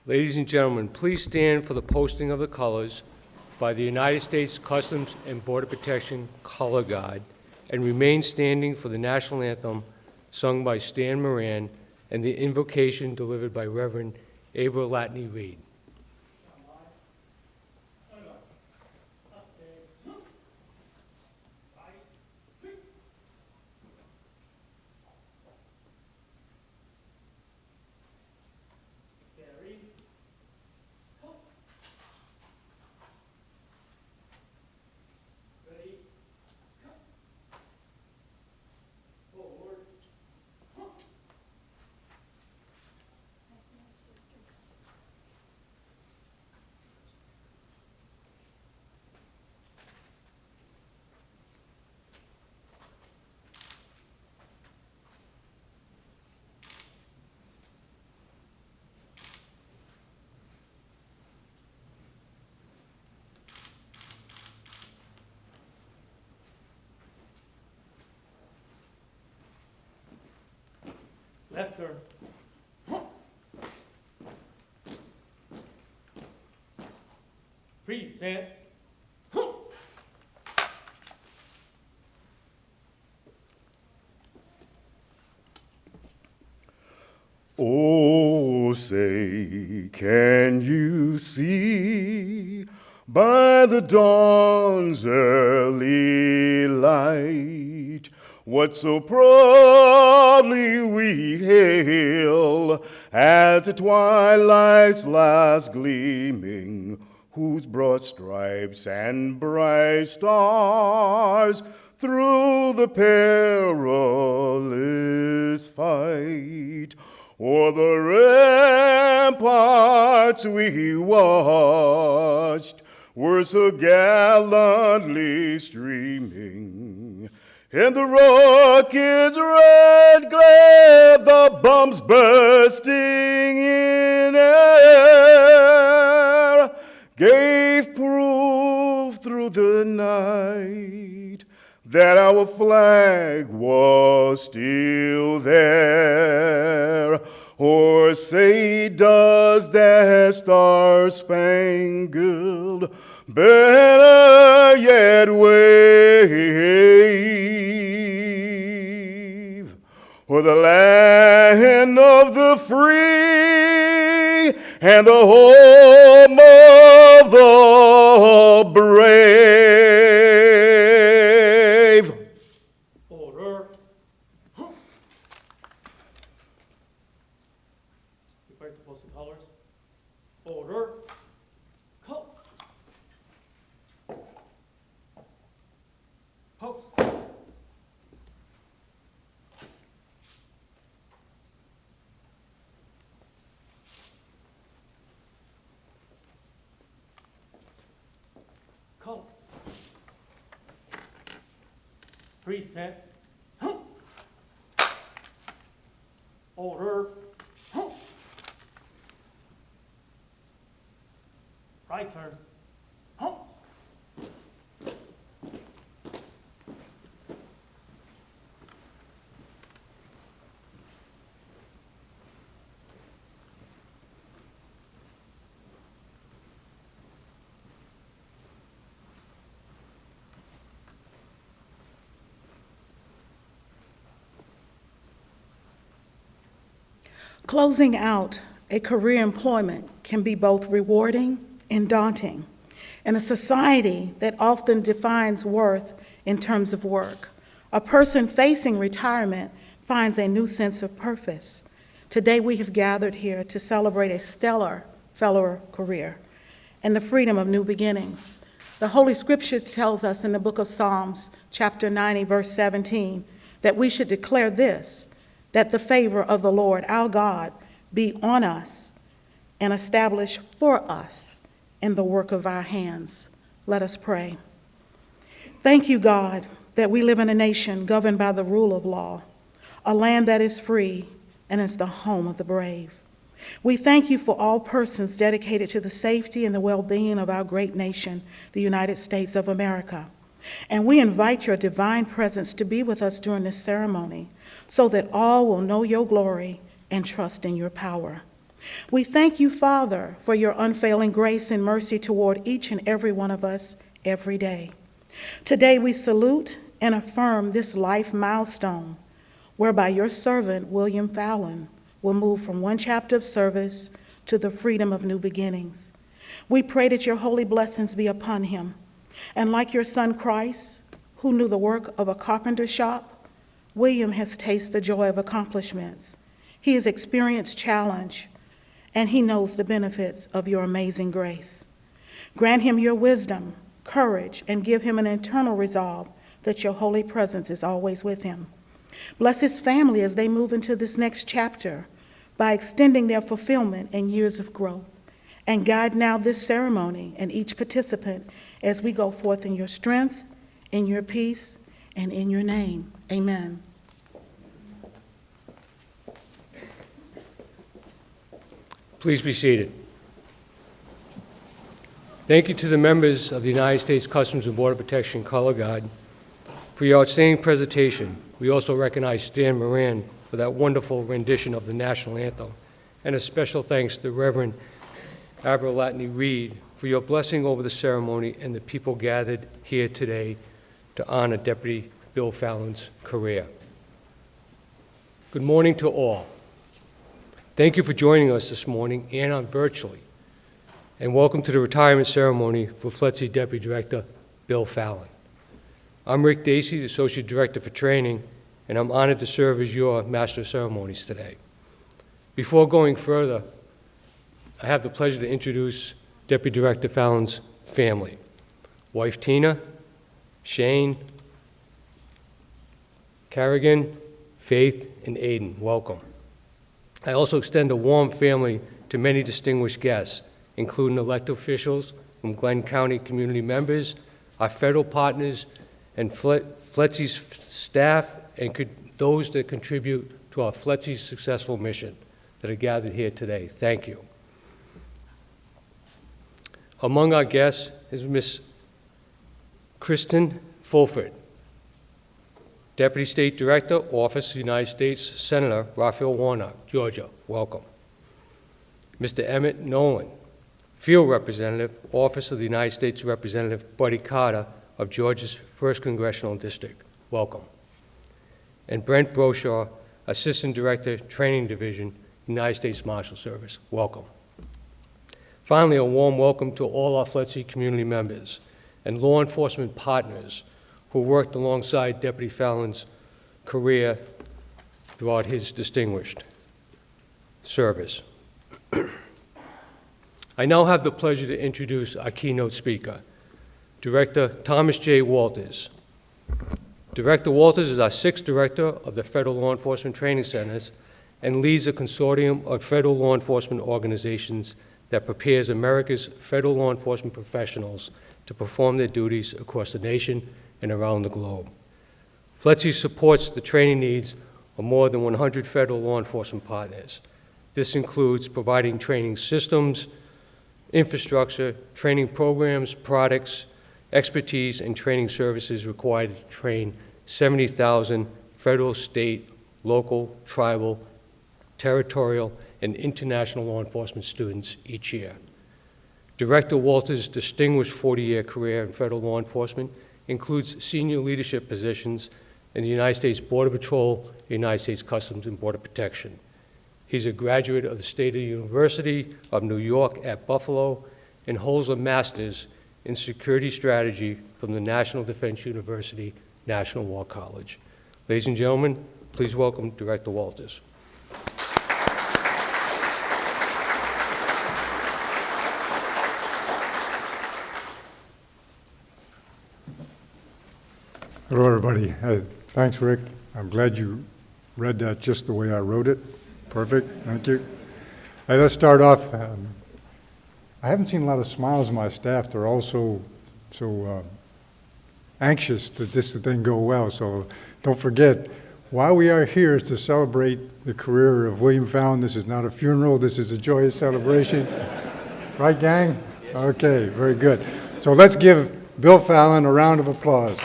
Ladies and gentlemen, please stand for the posting of the colors by the United States Customs and Border Protection Color Guard, and remain standing for the national anthem sung by Stan Moran and the invocation delivered by Reverend Abel Latney Reed. Left turn. Preset. Oh, say, can you see by the dawn's early light what so proudly we hail at the twilight's last gleaming, whose broad stripes and bright stars through the perilous fight o'er the ramparts we watched were so gallantly streaming. In the rocket's red glare, the bombs bursting in air gave proof through the night that our flag was still there. Or say, does that star-spangled banner yet wave o'er the land of the free and the home of the brave? Order. Prepare to post the colors. Order. Post. Post. Colors. Preset. Order. Right turn. Closing out a career employment can be both rewarding and daunting in a society that often defines worth in terms of work. A person facing retirement finds a new sense of purpose. Today we have gathered here to celebrate a stellar fellow career and the freedom of new beginnings. The Holy Scriptures tells us in the book of Psalms, chapter 90, verse 17, that we should declare this, that the favor of the Lord, our God, be on us and establish for us in the work of our hands. Let us pray. Thank you, God, that we live in a nation governed by the rule of law, a land that is free and is the home of the brave. We thank you for all persons dedicated to the safety and the well-being of our great nation, the United States of America. And we invite your divine presence to be with us during this ceremony so that all will know your glory and trust in your power. We thank you, Father, for your unfailing grace and mercy toward each and every one of us every day. Today we salute and affirm this life milestone, whereby your servant, William Fallon, will move from one chapter of service to the freedom of new beginnings. We pray that your holy blessings be upon him. And like your son Christ, who knew the work of a carpenter shop, William has tasted the joy of accomplishments. He has experienced challenge, and he knows the benefits of your amazing grace. Grant him your wisdom, courage, and give him an internal resolve that your holy presence is always with him. Bless his family as they move into this next chapter by extending their fulfillment and years of growth. And guide now this ceremony and each participant as we go forth in your strength, in your peace, and in your name. Amen. Please be seated. Thank you to the members of the United States Customs and Border Protection Color Guard for your outstanding presentation. We also recognize Stan Moran for that wonderful rendition of the national anthem. And a special thanks to Reverend Aberlatney Reed for your blessing over the ceremony and the people gathered here today to honor Deputy Bill Fallon's career. Good morning to all. Thank you for joining us this morning and on virtually. And welcome to the retirement ceremony for FLETC Deputy Director Bill Fallon. I'm Rick Dacey, the Associate Director for Training, and I'm honored to serve as your Master of Ceremonies today. Before going further, I have the pleasure to introduce Deputy Director Fallon's family. Wife Tina, Shane, Carrigan, Faith, and Aiden. Welcome. I also extend a warm family to many distinguished guests, including elected officials from Glenn County community members, our federal partners, and FLETC's staff, and those that contribute to our FLETC's successful mission that are gathered here today. Thank you. Among our guests is Ms. Kristen Fulford, Deputy State Director, Office of the United States Senator Raphael Warnock, Georgia. Welcome. Mr. Emmett Nolan, Field Representative, Office of the United States Representative Buddy Carter of Georgia's 1st Congressional District. Welcome. And Brent Broshaw, Assistant Director, Training Division, United States Marshal Service. Welcome. Finally, a warm welcome to all our FLETC community members and law enforcement partners who worked alongside Deputy Fallon's career throughout his distinguished service. I now have the pleasure to introduce our keynote speaker, Director Thomas J. Walters. Director Walters is our 6th Director of the Federal Law Enforcement Training Centers and leads a consortium of federal law enforcement organizations that prepares America's federal law enforcement professionals to perform their duties across the nation and around the globe. FLETC supports the training needs of more than 100 federal law enforcement partners. This includes providing training systems, infrastructure, training programs, products, expertise, and training services required to train 70,000 federal, state, local, tribal, territorial, and international law enforcement students each year. Director Walters' distinguished 40-year career in federal law enforcement includes senior leadership positions in the United States Border Patrol, the United States Customs and Border Protection. He's a graduate of the State University of New York at Buffalo and holds a master's in security strategy from the National Defense University, National War College. Ladies and gentlemen, please welcome Director Walters. Hello, everybody. Thanks, Rick. I'm glad you read that just the way I wrote it. Perfect. Thank you. Hey, let's start off. I haven't seen a lot of smiles in my staff. They're all so anxious that this thing go well. So don't forget, why we are here is to celebrate the career of William Fallon. This is not a funeral. This is a joyous celebration. Right, gang? Okay, very good. So let's give Bill Fallon a round of applause.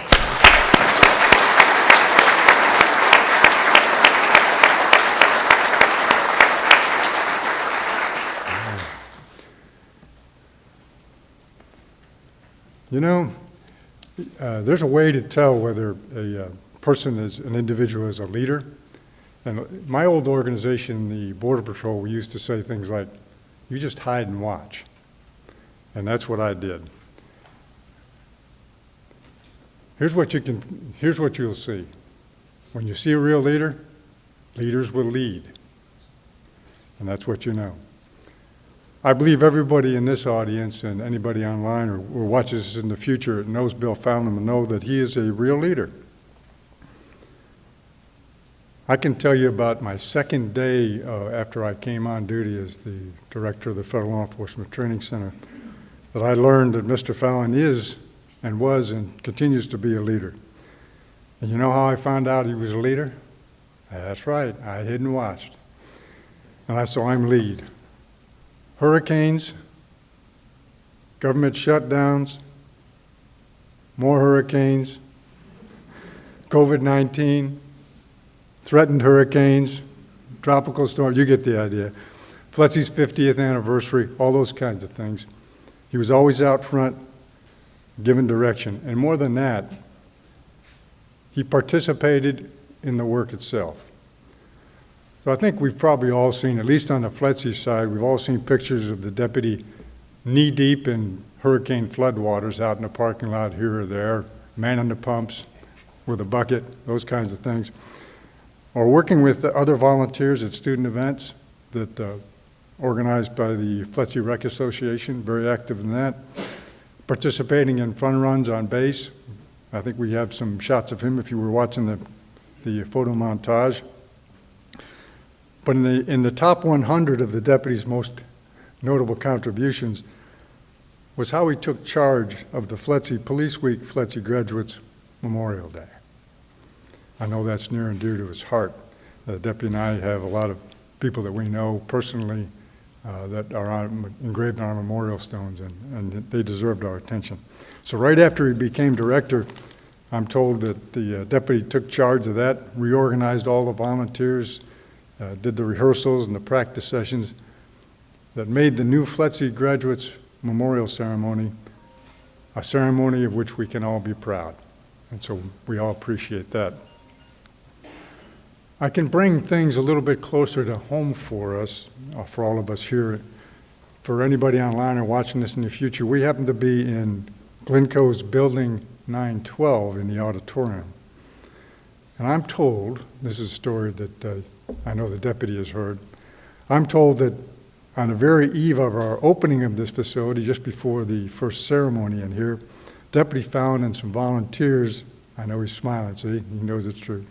You know, there's a way to tell whether a person is, an individual is a leader. And my old organization, the Border Patrol, we used to say things like, you just hide and watch. And that's what I did. Here's what you'll see. When you see a real leader, leaders will lead. And that's what you know. I believe everybody in this audience and anybody online or watches this in the future that knows Bill Fallon will know that he is a real leader. I can tell you about my second day after I came on duty as the director of the Federal Law Enforcement Training Center that I learned that Mr. Fallon is and was and continues to be a leader. And you know how I found out he was a leader? That's right, I hid and watched. And I saw him lead. Hurricanes, government shutdowns, more hurricanes, COVID-19, threatened hurricanes, tropical storms, you get the idea. Fletchy's 50th anniversary, all those kinds of things. He was always out front, giving direction. And more than that, he participated in the work itself. So I think we've probably all seen, at least on the Fletchy side, we've all seen pictures of the deputy knee-deep in hurricane floodwaters out in the parking lot here or there, manning the pumps with a bucket, those kinds of things. Or working with the other volunteers at student events that organized by the Fletchy Rec Association, very active in that. Participating in fun runs on base. I think we have some shots of him if you were watching the photo montage. But in the top 100 of the deputy's most notable contributions was how he took charge of the Fletchy Police Week Fletchy Graduates Memorial Day. I know that's near and dear to his heart. The deputy and I have a lot of people that we know personally that are engraved on our memorial stones, and they deserved our attention. So right after he became director, I'm told that the deputy took charge of that, reorganized all the volunteers, did the rehearsals and the practice sessions that made the new Fletchy Graduates Memorial Ceremony a ceremony of which we can all be proud. And so we all appreciate that. I can bring things a little bit closer to home for us, for all of us here. For anybody online or watching this in the future, we happen to be in Glencoe's Building 912 in the auditorium. And I'm told, this is a story that I know the deputy has heard, I'm told that on the very eve of our opening of this facility, just before the first ceremony in here, Deputy Fallon and some volunteers, I know he's smiling, see, he knows it's true,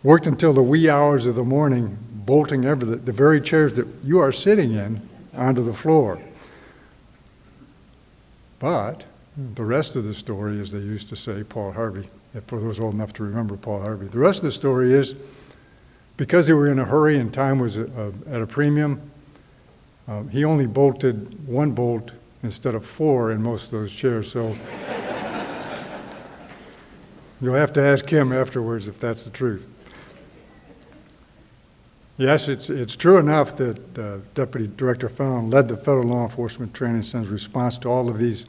worked until the wee hours of the morning, bolting the very chairs that you are sitting in onto the floor. But the rest of the story, as they used to say, Paul Harvey, for those old enough to remember Paul Harvey, the rest of the story is because they were in a hurry and time was at a premium, he only bolted one bolt instead of four in most of those chairs. So you'll have to ask him afterwards if that's the truth. Yes, it's true enough that Deputy Director Fallon led the Federal Law Enforcement Training Center's response to all of these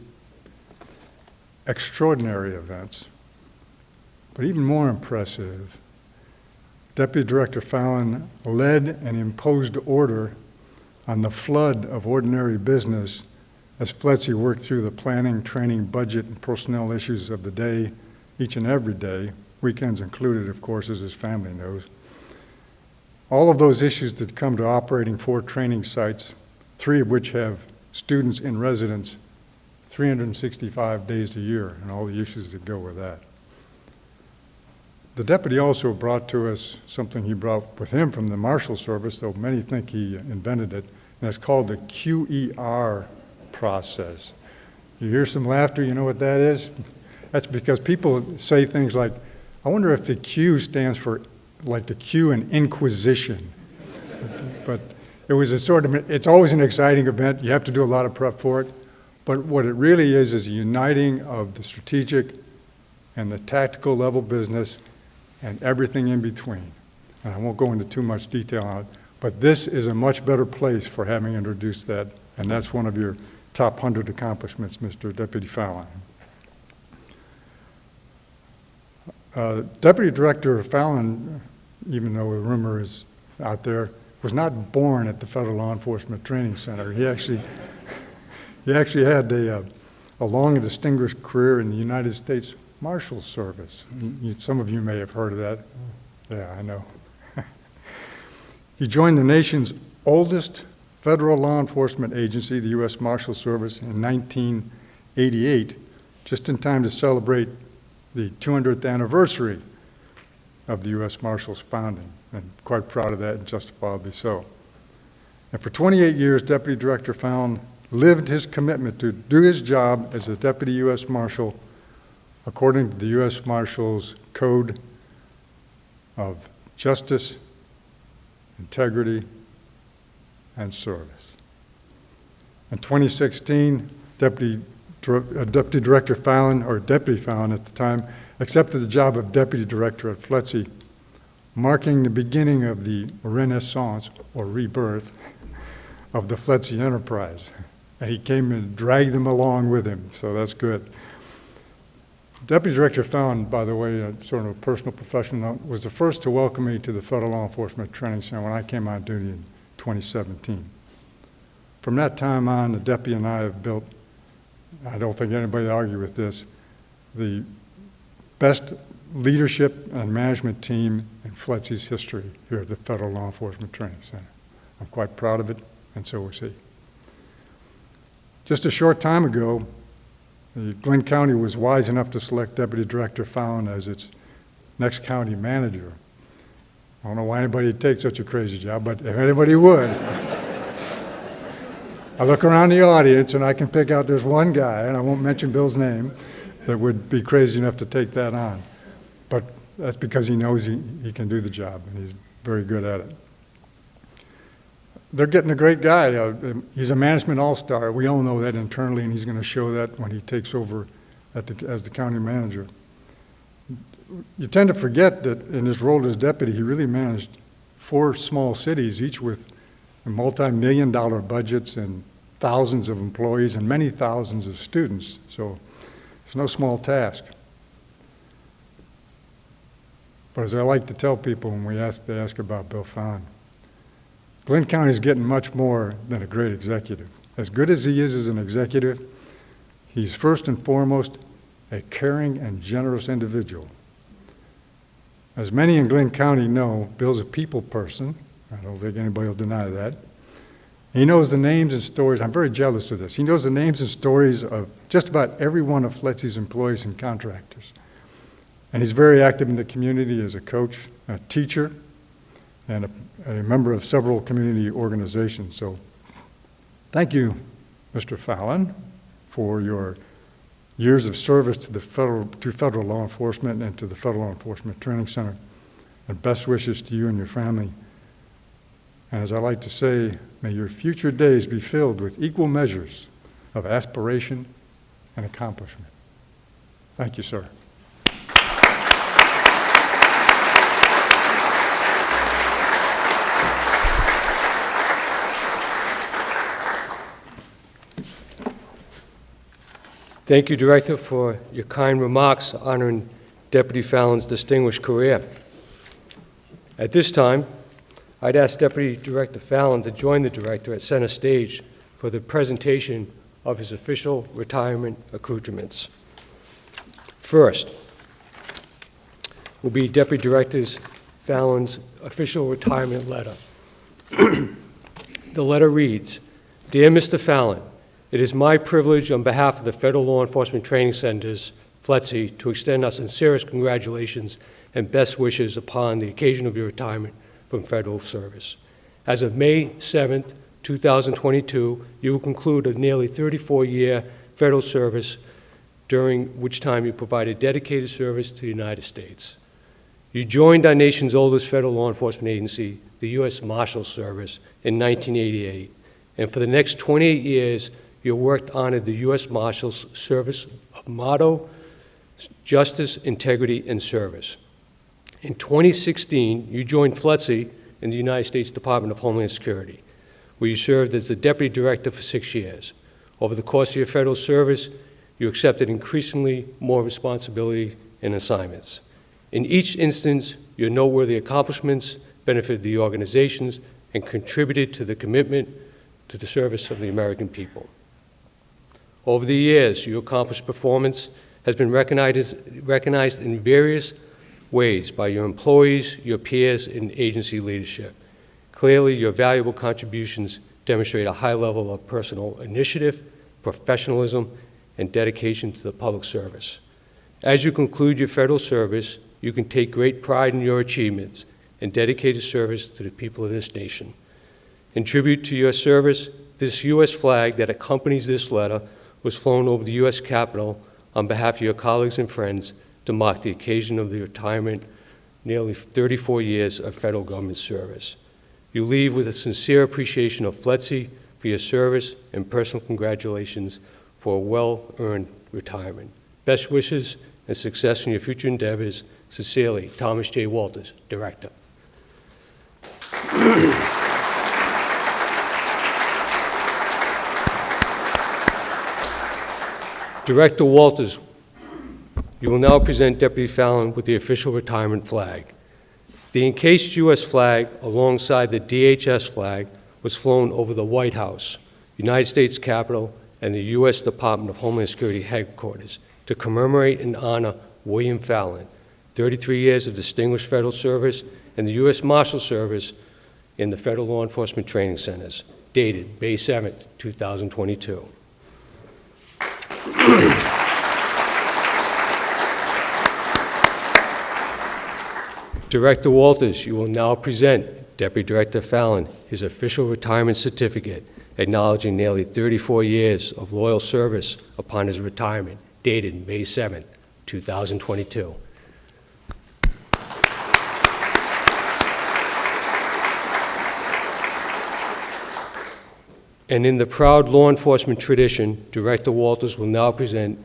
extraordinary events. But even more impressive, Deputy Director Fallon led and imposed order on the flood of ordinary business as Fletchy worked through the planning, training, budget, and personnel issues of the day, each and every day, weekends included, of course, as his family knows. All of those issues that come to operating 4 training sites, 3 of which have students in residence 365 days a year, and all the issues that go with that. The deputy also brought to us something he brought with him from the Marshal Service, though many think he invented it, and it's called the QER process. You hear some laughter, you know what that is? That's because people say things like, I wonder if the Q stands for like the Q in Inquisition. But it was a sort of, it's always an exciting event. You have to do a lot of prep for it. But what it really is a uniting of the strategic and the tactical level business and everything in between. And I won't go into too much detail on it, but this is a much better place for having introduced that, and that's one of your top 100 accomplishments, Mr. Deputy Fallon. Deputy Director Fallon, even though a rumor is out there, was not born at the Federal Law Enforcement Training Center. He actually had a long and distinguished career in the United States Marshal Service. Some of you may have heard of that. Yeah, I know. He joined the nation's oldest federal law enforcement agency, the U.S. Marshal Service, in 1988, just in time to celebrate the 200th anniversary of the U.S. Marshal's founding, and quite proud of that, and justifiably so. And for 28 years, Deputy Director Fallon lived his commitment to do his job as a Deputy U.S. Marshal according to the U.S. Marshal's Code of Justice, Integrity, and Service. In 2016, Deputy Director Fallon, or Deputy Fallon at the time, accepted the job of Deputy Director at FLETC, marking the beginning of the renaissance, or rebirth, of the FLETC enterprise. And he came and dragged them along with him, so that's good. Deputy Director Fallon, by the way, sort of a personal professional, was the first to welcome me to the Federal Law Enforcement Training Center when I came on duty in 2017. From that time on, the Deputy and I have built, I don't think anybody would argue with this, the best leadership and management team in FLETC's history here at the Federal Law Enforcement Training Center. I'm quite proud of it, and so is he. Just a short time ago, Glenn County was wise enough to select Deputy Director Fallon as its next county manager. I don't know why anybody would take such a crazy job, but if anybody would, I look around the audience and I can pick out there's one guy, and I won't mention Bill's name, that would be crazy enough to take that on. But that's because he knows he can do the job, and he's very good at it. They're getting a great guy. He's a management all-star. We all know that internally, and he's going to show that when he takes over as the county manager. You tend to forget that in his role as deputy, he really managed 4 small cities, each with multi-million-dollar budgets and thousands of employees and many thousands of students. So it's no small task. But as I like to tell people when they ask about Bill Fallon, Glenn County is getting much more than a great executive. As good as he is as an executive, he's first and foremost a caring and generous individual. As many in Glenn County know, Bill's a people person. I don't think anybody will deny that. He knows the names and stories. I'm very jealous of this. He knows the names and stories of just about every one of FLETC's employees and contractors. And he's very active in the community as a coach, a teacher, and a member of several community organizations. So thank you, Mr. Fallon, for your years of service to federal law enforcement and to the Federal Law Enforcement Training Center. And best wishes to you and your family. And as I like to say, may your future days be filled with equal measures of aspiration and accomplishment. Thank you, sir. Thank you, Director, for your kind remarks honoring Deputy Fallon's distinguished career. At this time, I'd ask Deputy Director Fallon to join the Director at center stage for the presentation of his official retirement accoutrements. First will be Deputy Director Fallon's official retirement letter. The letter reads, "Dear Mr. Fallon, it is my privilege on behalf of the Federal Law Enforcement Training Centers, FLETC, to extend our sincerest congratulations and best wishes upon the occasion of your retirement from federal service. As of May 7th, 2022, you will conclude a nearly 34-year federal service, during which time you provided dedicated service to the United States. You joined our nation's oldest federal law enforcement agency, the U.S. Marshal Service, in 1988, and for the next 28 years, your work honored the U.S. Marshals Service motto, justice, integrity, and service. In 2016, you joined FLETC in the United States Department of Homeland Security, where you served as the Deputy Director for 6 years. Over the course of your federal service, you accepted increasingly more responsibility and assignments. In each instance, your noteworthy accomplishments benefited the organizations and contributed to the commitment to the service of the American people. Over the years, your accomplished performance has been recognized in various ways by your employees, your peers, and agency leadership. Clearly, your valuable contributions demonstrate a high level of personal initiative, professionalism, and dedication to the public service. As you conclude your federal service, you can take great pride in your achievements and dedicated service to the people of this nation. In tribute to your service, this U.S. flag that accompanies this letter was flown over the U.S. Capitol on behalf of your colleagues and friends to mark the occasion of the retirement nearly 34 years of federal government service. You leave with a sincere appreciation of FLETC for your service and personal congratulations for a well-earned retirement. Best wishes and success in your future endeavors. Sincerely, Thomas J. Walters, Director. Director Walters, you will now present Deputy Fallon with the official retirement flag. The encased U.S. flag alongside the DHS flag was flown over the White House, United States Capitol, and the U.S. Department of Homeland Security headquarters to commemorate and honor William Fallon, 33 years of distinguished federal service in the U.S. Marshal Service in the Federal Law Enforcement Training Centers, dated May 7, 2022. Director Walters, you will now present Deputy Director Fallon his official retirement certificate, acknowledging nearly 34 years of loyal service upon his retirement, dated May 7, 2022. And in the proud law enforcement tradition, Director Walters will now present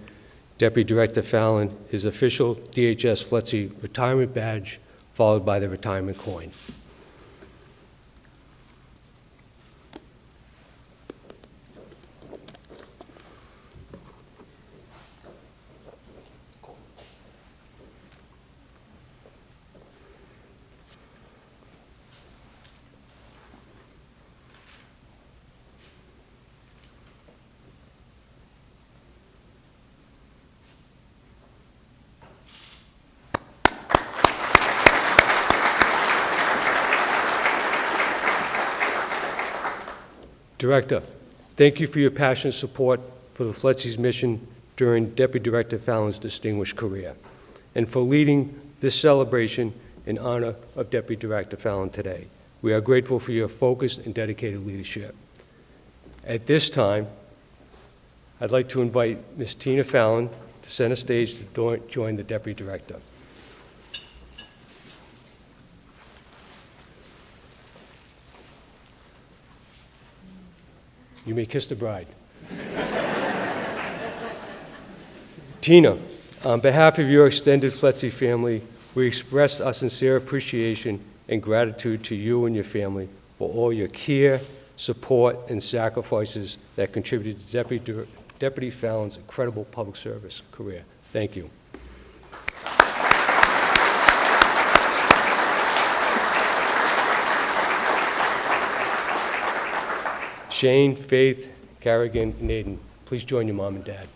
Deputy Director Fallon his official DHS FLETC retirement badge, followed by the retirement coin. Director, thank you for your passionate support for the FLETC's mission during Deputy Director Fallon's distinguished career, and for leading this celebration in honor of Deputy Director Fallon today. We are grateful for your focused and dedicated leadership. At this time, I'd like to invite Ms. Tina Fallon to center stage to join the Deputy Director. You may kiss the bride. Tina, on behalf of your extended FLETC family, we express our sincere appreciation and gratitude to you and your family for all your care, support, and sacrifices that contributed to Deputy Fallon's incredible public service career. Thank you. Shane, Faith, Carrigan, and Aiden, please join your mom and dad.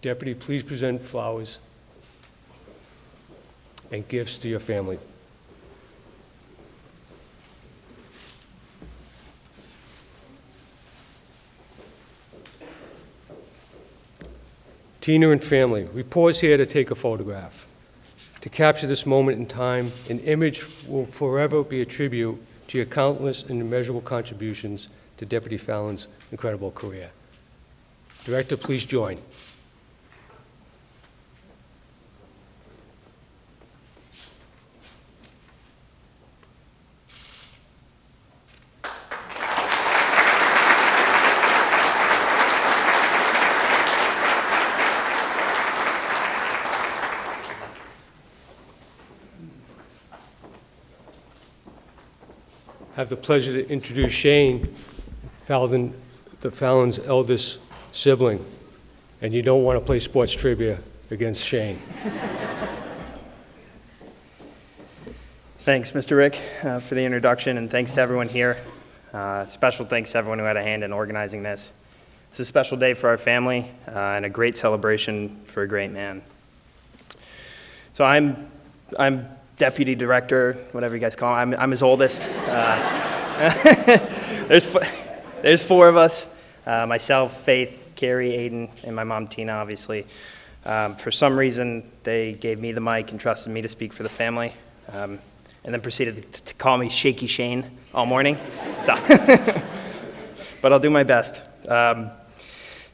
Deputy, please present flowers and gifts to your family. Tina and family, we pause here to take a photograph. To capture this moment in time, an image will forever be a tribute to your countless and immeasurable contributions to Deputy Fallon's incredible career. Director, please join. have the pleasure to introduce Shane, Fallon, the Fallon's eldest sibling. And you don't want to play sports trivia against Shane. Thanks, Mr. Rick, for the introduction, and thanks to everyone here. Special thanks to everyone who had a hand in organizing this. It's a special day for our family and a great celebration for a great man. So I'm deputy director, whatever you guys call him. I'm his oldest. There's four of us, myself, Faith, Carrie, Aiden, and my mom, Tina, obviously. For some reason, they gave me the mic and trusted me to speak for the family, and then proceeded to call me Shaky Shane all morning. So, but I'll do my best. So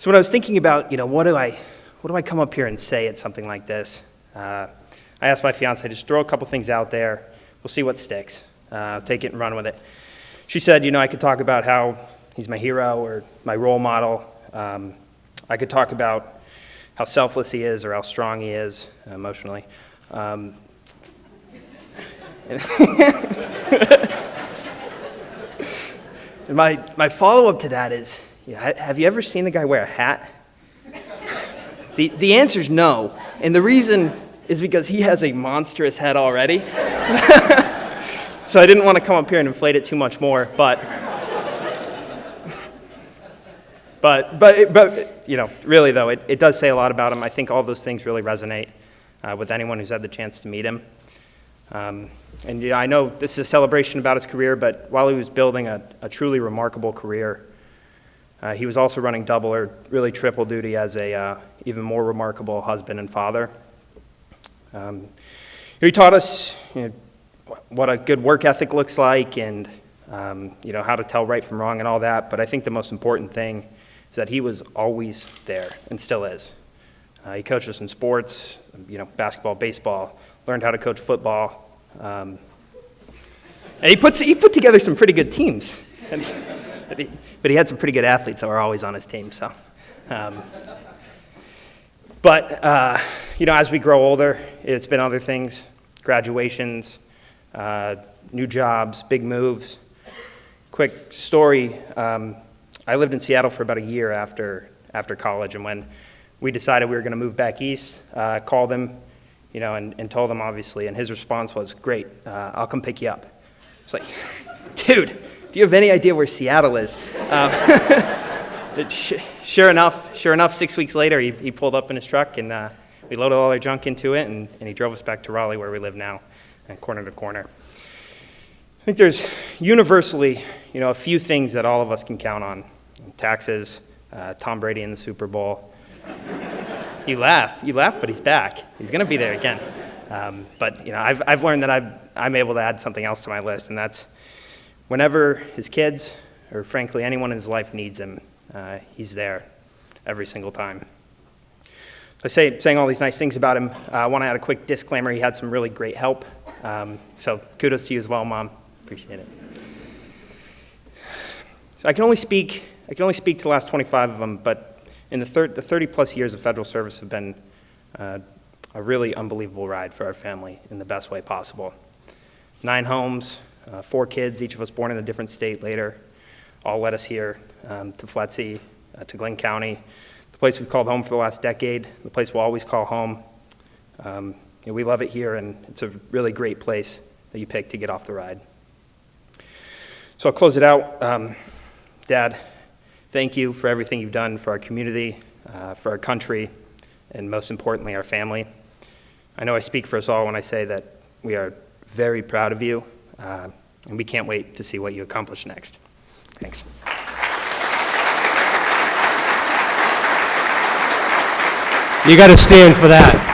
when I was thinking about, what do I come up here and say at something like this? I asked my fiance, just throw a couple things out there. We'll see what sticks. Take it and run with it. She said, I could talk about how he's my hero or my role model. I could talk about how selfless he is or how strong he is emotionally. And my follow-up to that is, have you ever seen the guy wear a hat? The answer is no, and the reason is because he has a monstrous head already. So I didn't want to come up here and inflate it too much more, but really though, it does say a lot about him. I think all those things really resonate with anyone who's had the chance to meet him. And I know this is a celebration about his career, but while he was building a truly remarkable career, he was also running double or really triple duty as a even more remarkable husband and father. He taught us what a good work ethic looks like and how to tell right from wrong and all that, but I think the most important thing is that he was always there and still is. He coached us in sports, basketball, baseball, learned how to coach football. And he put together some pretty good teams. But he had some pretty good athletes that were always on his team. So, as we grow older, it's been other things, graduations, new jobs, big moves. Quick story, I lived in Seattle for about a year after college, and when we decided we were going to move back east, called him, and told him, obviously, and his response was, great, I'll come pick you up. It's like, dude, do you have any idea where Seattle is? Sure enough, 6 weeks later, he pulled up in his truck, and we loaded all our junk into it, and he drove us back to Raleigh, where we live now, corner to corner. I think there's universally, a few things that all of us can count on. Taxes, Tom Brady in the Super Bowl. You laugh, but he's back. He's going to be there again. But I've learned that I'm able to add something else to my list, and that's whenever his kids, or frankly anyone in his life needs him, he's there every single time. Saying all these nice things about him, I want to add a quick disclaimer. He had some really great help. So kudos to you as well, Mom. Appreciate it. So I can only speak to the last 25 of them, but in the 30-plus years of federal service have been a really unbelievable ride for our family in the best way possible. 9 homes, 4 kids, each of us born in a different state later, all led us here to FLETC, to Glenn County, the place we've called home for the last decade, the place we'll always call home. We love it here, and it's a really great place that you picked to get off the ride. So I'll close it out. Dad, thank you for everything you've done for our community, for our country, and most importantly, our family. I know I speak for us all when I say that we are very proud of you, and we can't wait to see what you accomplish next. Thanks. You got to stand for that.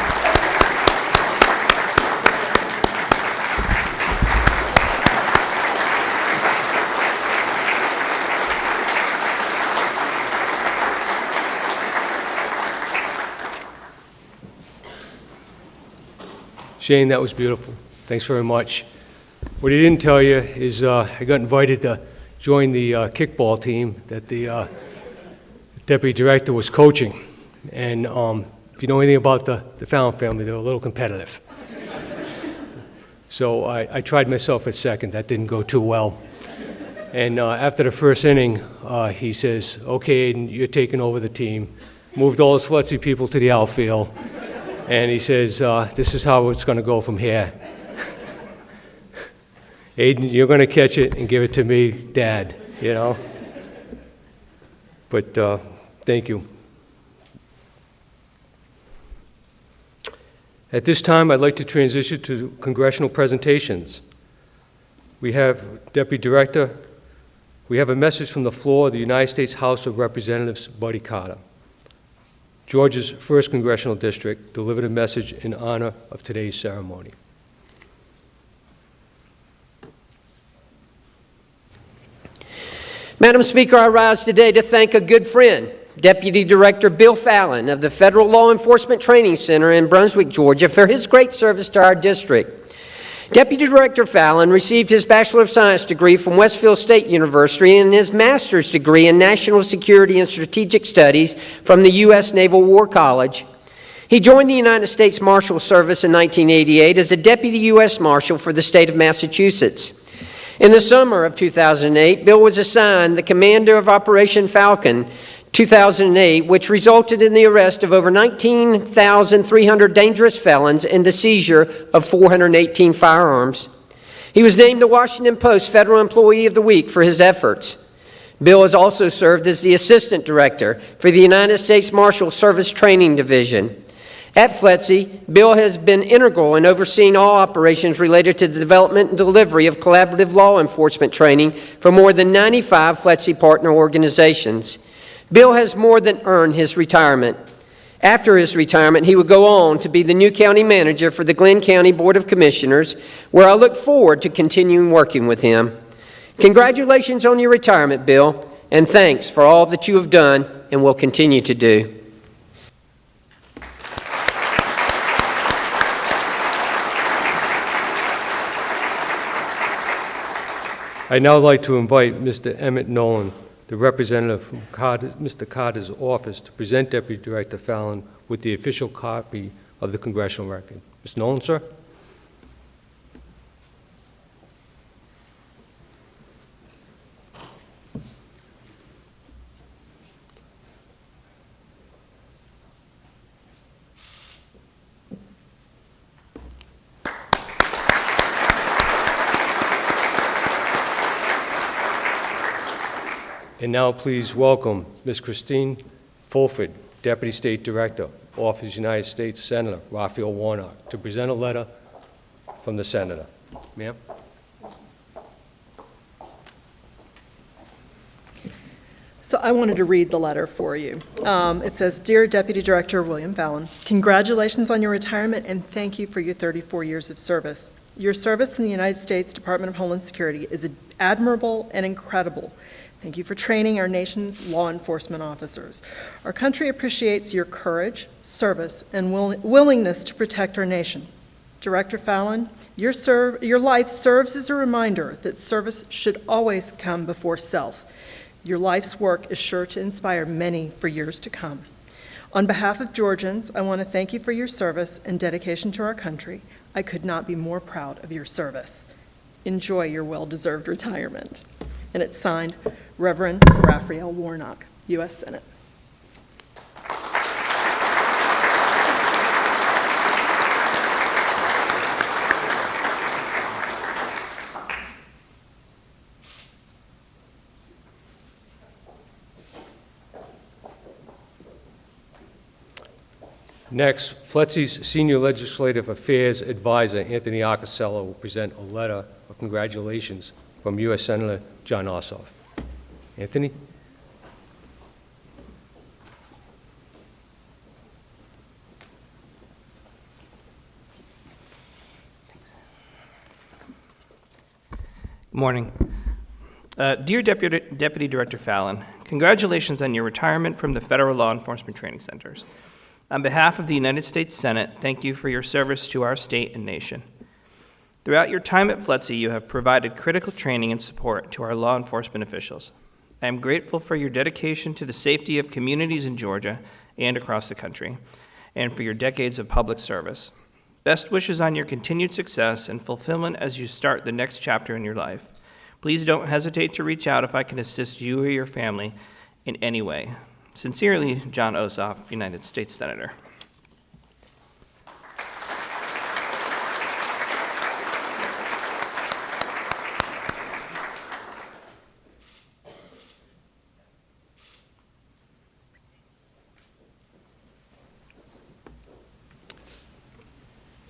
Shane, that was beautiful. Thanks very much. What he didn't tell you is I got invited to join the kickball team that the deputy director was coaching. And if you know anything about the Fallon family, they're a little competitive. So I tried myself at second. That didn't go too well. And after the first inning, he says, "Okay, Aiden, you're taking over the team." Moved all his Fletzy people to the outfield. And he says, "This is how it's going to go from here. Aiden, you're going to catch it and give it to me, Dad," you know? But thank you. At this time, I'd like to transition to congressional presentations. We have Deputy Director. We have a message from the floor of the United States House of Representatives, Buddy Carter. Georgia's 1st Congressional District delivered a message in honor of today's ceremony. Madam Speaker, I rise today to thank a good friend, Deputy Director Bill Fallon of the Federal Law Enforcement Training Center in Brunswick, Georgia, for his great service to our district. Deputy Director Fallon received his Bachelor of Science degree from Westfield State University and his master's degree in National Security and Strategic Studies from the U.S. Naval War College. He joined the United States Marshal Service in 1988 as a Deputy U.S. Marshal for the state of Massachusetts. In the summer of 2008, Bill was assigned the commander of Operation Falcon 2008, which resulted in the arrest of over 19,300 dangerous felons and the seizure of 418 firearms. He was named the Washington Post Federal Employee of the Week for his efforts. Bill has also served as the Assistant Director for the United States Marshal Service Training Division. At FLETC, Bill has been integral in overseeing all operations related to the development and delivery of collaborative law enforcement training for more than 95 FLETC partner organizations. Bill has more than earned his retirement. After his retirement, he would go on to be the new county manager for the Glenn County Board of Commissioners, where I look forward to continuing working with him. Congratulations on your retirement, Bill, and thanks for all that you have done and will continue to do. I'd now like to invite Mr. Emmett Nolan, the representative from Mr. Carter's office, to present Deputy Director Fallon with the official copy of the congressional record. Mr. Nolan, sir. And now please welcome Ms. Christine Fulford, Deputy State Director, Office United States Senator Raphael Warnock, to present a letter from the Senator. Ma'am? So I wanted to read the letter for you. It says, "Dear Deputy Director William Fallon, congratulations on your retirement and thank you for your 34 years of service. Your service in the United States Department of Homeland Security is admirable and incredible. Thank you for training our nation's law enforcement officers. Our country appreciates your courage, service, and willingness to protect our nation. Director Fallon, your life serves as a reminder that service should always come before self. Your life's work is sure to inspire many for years to come. On behalf of Georgians, I want to thank you for your service and dedication to our country. I could not be more proud of your service. Enjoy your well-deserved retirement." And it's signed, Reverend Raphael Warnock, U.S. Senate. Next, FLETC's Senior Legislative Affairs Advisor, Anthony Arcosello, will present a letter of congratulations from U.S. Senator John Ossoff. Anthony? Good morning. Dear Deputy Director Fallon, congratulations on your retirement from the Federal Law Enforcement Training Centers. On behalf of the United States Senate, thank you for your service to our state and nation. Throughout your time at FLETC, you have provided critical training and support to our law enforcement officials. I am grateful for your dedication to the safety of communities in Georgia and across the country, and for your decades of public service. Best wishes on your continued success and fulfillment as you start the next chapter in your life. Please don't hesitate to reach out if I can assist you or your family in any way. Sincerely, John Ossoff, United States Senator.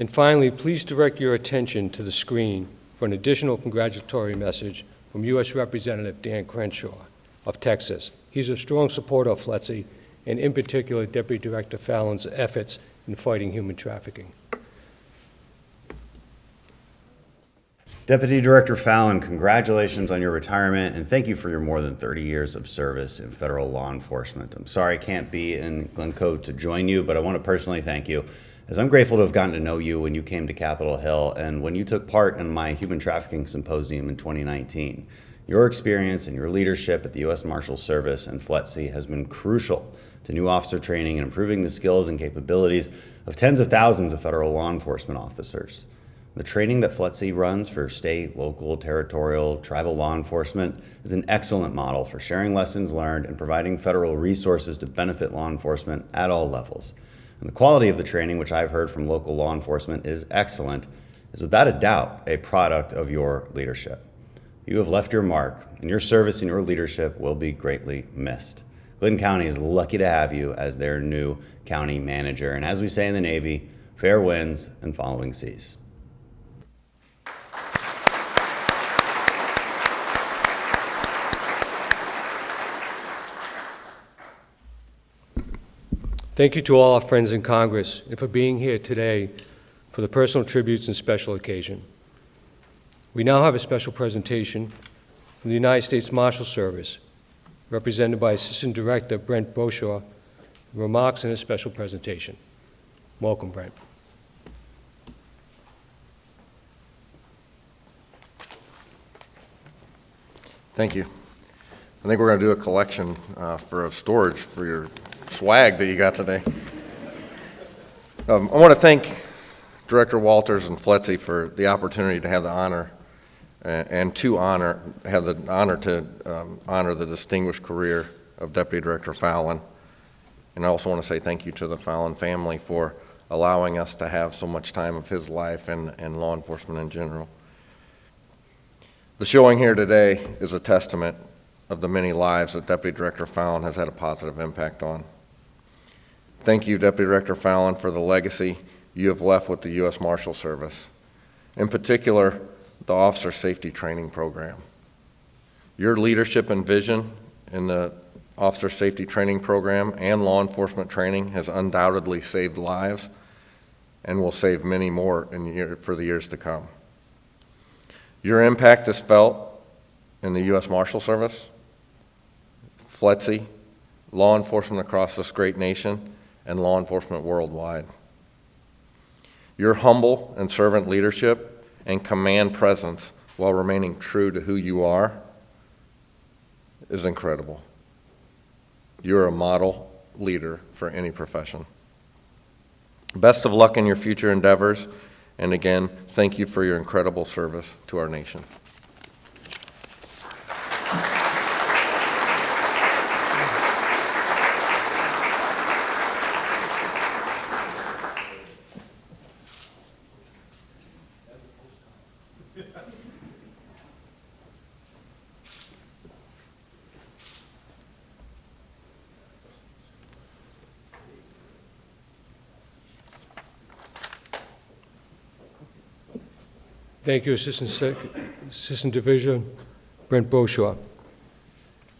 And finally, please direct your attention to the screen for an additional congratulatory message from U.S. Representative Dan Crenshaw of Texas. He's a strong supporter of FLETC, and in particular, Deputy Director Fallon's efforts in fighting human trafficking. Deputy Director Fallon, congratulations on your retirement, and thank you for your more than 30 years of service in federal law enforcement. I'm sorry I can't be in Glencoe to join you, but I want to personally thank you, as I'm grateful to have gotten to know you when you came to Capitol Hill and when you took part in my human trafficking symposium in 2019. Your experience and your leadership at the U.S. Marshals Service and FLETC has been crucial to new officer training and improving the skills and capabilities of tens of thousands of federal law enforcement officers. The training that FLETC runs for state, local, territorial, tribal law enforcement is an excellent model for sharing lessons learned and providing federal resources to benefit law enforcement at all levels. And the quality of the training, which I've heard from local law enforcement is excellent, is without a doubt a product of your leadership. You have left your mark, and your service and your leadership will be greatly missed. Glynn County is lucky to have you as their new county manager. And as we say in the Navy, fair winds and following seas. Thank you to all our friends in Congress and for being here today for the personal tributes and special occasion. We now have a special presentation from the United States Marshal Service, represented by Assistant Director Brent Beauchamp, remarks in a special presentation. Welcome, Brent. Thank you. I think we're going to do a collection for a storage for your swag that you got today. I want to thank Director Walters and FLETC for the opportunity to have the honor to honor the distinguished career of Deputy Director Fallon. And I also want to say thank you to the Fallon family for allowing us to have so much time of his life and law enforcement in general. The showing here today is a testament of the many lives that Deputy Director Fallon has had a positive impact on. Thank you, Deputy Director Fallon, for the legacy you have left with the U.S. Marshal Service, in particular, the Officer Safety Training Program. Your leadership and vision in the Officer Safety Training Program and law enforcement training has undoubtedly saved lives and will save many more for the years to come. Your impact is felt in the U.S. Marshal Service, FLETC, law enforcement across this great nation, and law enforcement worldwide. Your humble and servant leadership and command presence while remaining true to who you are is incredible. You're a model leader for any profession. Best of luck in your future endeavors, and again, thank you for your incredible service to our nation. Thank you, Assistant Division Brent Beauchamp.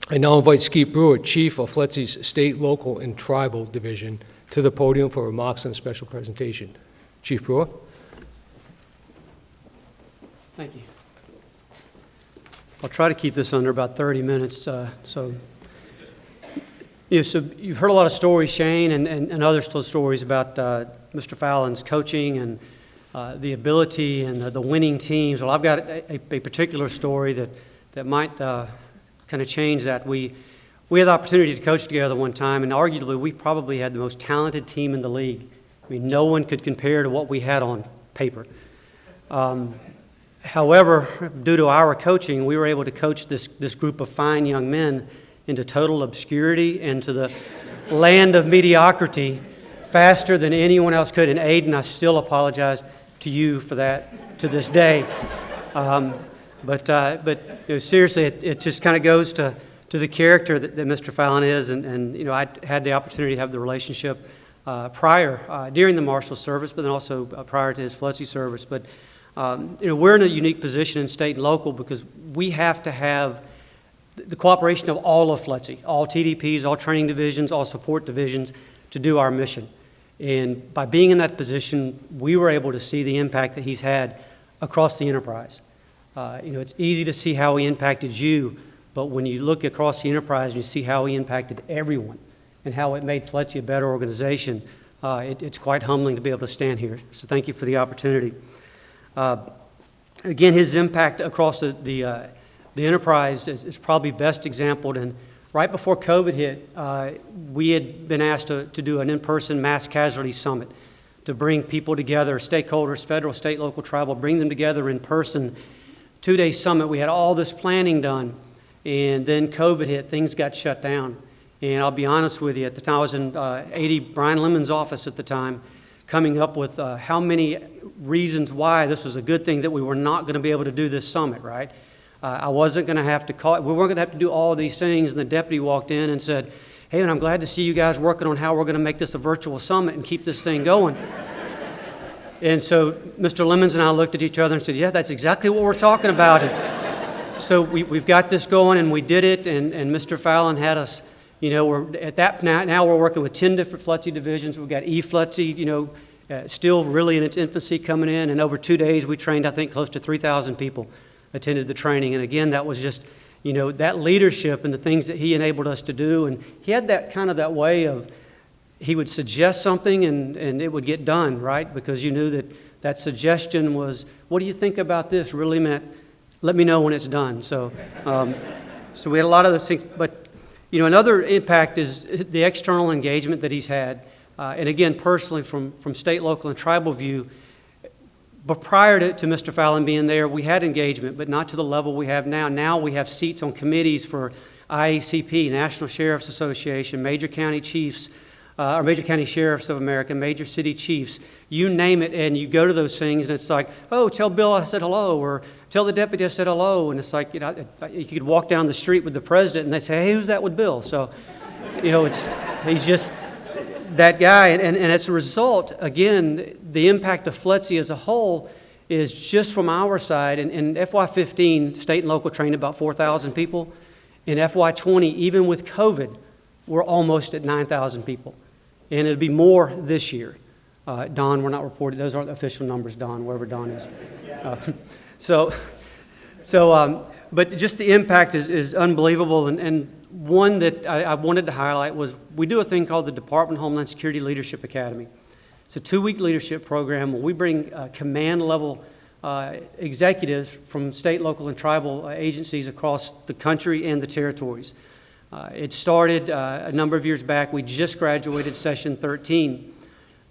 I now invite Skeet Brewer, Chief of FLETC's State, Local, and Tribal Division, to the podium for remarks and a special presentation. Chief Brewer. Thank you. I'll try to keep this under about 30 minutes. So you've heard a lot of stories, Shane, and others told stories about Mr. Fallon's coaching and the ability and the winning teams. Well, I've got a particular story that might kind of change that. We had the opportunity to coach together one time, and arguably we probably had the most talented team in the league. I mean, no one could compare to what we had on paper. However, due to our coaching, we were able to coach this group of fine young men into total obscurity and to the land of mediocrity faster than anyone else could. And Aiden, I still apologize to you for that to this day. But you know, seriously, it just kind of goes to the character that Mr. Fallon is. And you know, I had the opportunity to have the relationship during the Marshal service, but then also prior to his FLETC service. But you know, we're in a unique position in state and local because we have to have the cooperation of all of FLETC, all TDPs, all training divisions, all support divisions to do our mission. And by being in that position, we were able to see the impact that he's had across the enterprise. You know, it's easy to see how he impacted you, but when you look across the enterprise and you see how he impacted everyone and how it made FLETC a better organization, it's quite humbling to be able to stand here. So thank you for the opportunity. Again, his impact across the enterprise is probably best exampled in right before COVID hit, we had been asked to do an in-person mass casualty summit to bring people together, stakeholders, federal, state, local, tribal, bring them together in person. 2-day summit, we had all this planning done, and then COVID hit, things got shut down. And I'll be honest with you, at the time I was in Brian Lemon's office at the time, coming up with how many reasons why this was a good thing that we were not going to be able to do this summit, right? I wasn't going to have to call, we weren't going to have to do all of these things, and the deputy walked in and said, hey, and I'm glad to see you guys working on how we're going to make this a virtual summit and keep this thing going. And so Mr. Lemons and I looked at each other and said, yeah, that's exactly what we're talking about. And so we've got this going, and we did it, and Mr. Fallon had us, you know, we're at that, now we're working with 10 different FLETC divisions. We've got E-FLETC, you know, still really in its infancy coming in, and over 2 days we trained, I think, close to 3,000 people attended the training. And again, that was just, you know, that leadership and the things that he enabled us to do. And he had that kind of that way of, he would suggest something and it would get done, right? Because you knew that that suggestion was, what do you think about this? Really meant, let me know when it's done. So, so we had a lot of those things. But, you know, another impact is the external engagement that he's had. And again, personally, from state, local, and tribal view, but prior to Mr. Fallon being there, we had engagement, but not to the level we have now. Now we have seats on committees for IACP, National Sheriff's Association, major county chiefs, or major county sheriffs of America, major city chiefs. You name it, and you go to those things, and it's like, oh, tell Bill I said hello, or tell the deputy I said hello. And it's like, you know, you could walk down the street with the president, and they say, hey, who's that with Bill? So, you know, he's just that guy, and as a result, again, the impact of FLETC as a whole is just from our side. In FY15, state and local trained about 4,000 people. In FY20, even with COVID, we're almost at 9,000 people. And it'll be more this year. Don, we're not reporting, those aren't official numbers, Don, wherever Don is. But just the impact is unbelievable, and one that I wanted to highlight was we do a thing called the Department of Homeland Security Leadership Academy. It's a 2-week leadership program where we bring command-level executives from state, local, and tribal agencies across the country and the territories. It started a number of years back. We just graduated session 13.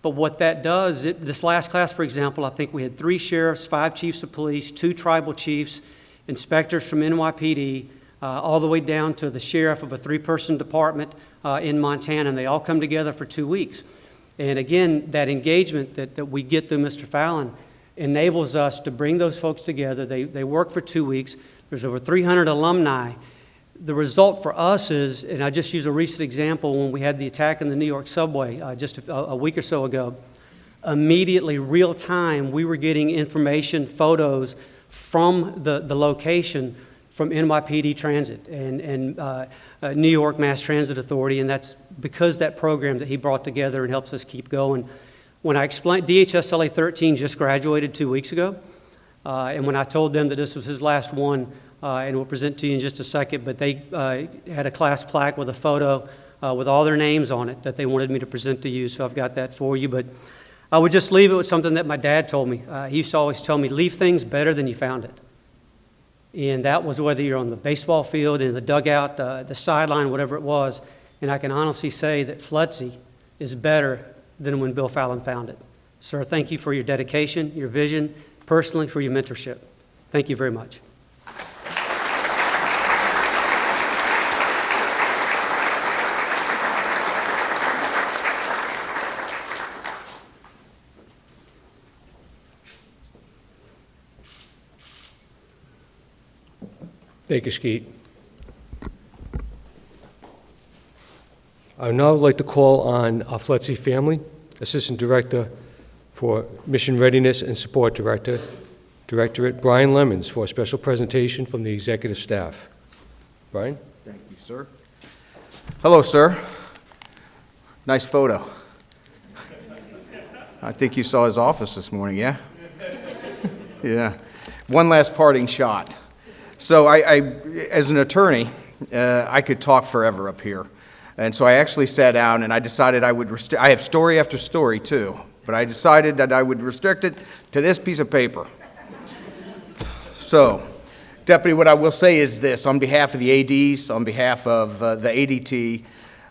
But what that does, this last class, for example, I think we had 3 sheriffs, 5 chiefs of police, 2 tribal chiefs, inspectors from NYPD, all the way down to the sheriff of a 3-person department in Montana, and they all come together for 2 weeks. And again, that engagement that we get through Mr. Fallon enables us to bring those folks together. They work for 2 weeks. There's over 300 alumni. The result for us is, and I just use a recent example when we had the attack in the New York subway just a week or so ago, immediately, real time, we were getting information, photos from the location from NYPD Transit and New York Mass Transit Authority, and that's because that program that he brought together and helps us keep going. When I explained, DHSLA 13 just graduated 2 weeks ago, and when I told them that this was his last one, and we'll present to you in just a second, but they had a class plaque with a photo with all their names on it that they wanted me to present to you, so I've got that for you. But I would just leave it with something that my dad told me. He used to always tell me, leave things better than you found it. And that was whether you're on the baseball field, in the dugout, the sideline, whatever it was. And I can honestly say that FLETC is better than when Bill Fallon found it. Sir, thank you for your dedication, your vision, personally for your mentorship. Thank you very much. Thank you, Skeet. I would now like to call on our FLETC family, Assistant Director for Mission Readiness and Support Directorate, Brian Lemons, for a special presentation from the executive staff. Brian? Thank you, sir. Hello, sir. Nice photo. I think you saw his office this morning, yeah? Yeah. One last parting shot. So as an attorney, I could talk forever up here. And so I actually sat down and I decided I would I have story after story too, but I decided that I would restrict it to this piece of paper. So, Deputy, what I will say is this, on behalf of the ADs, on behalf of the ADT,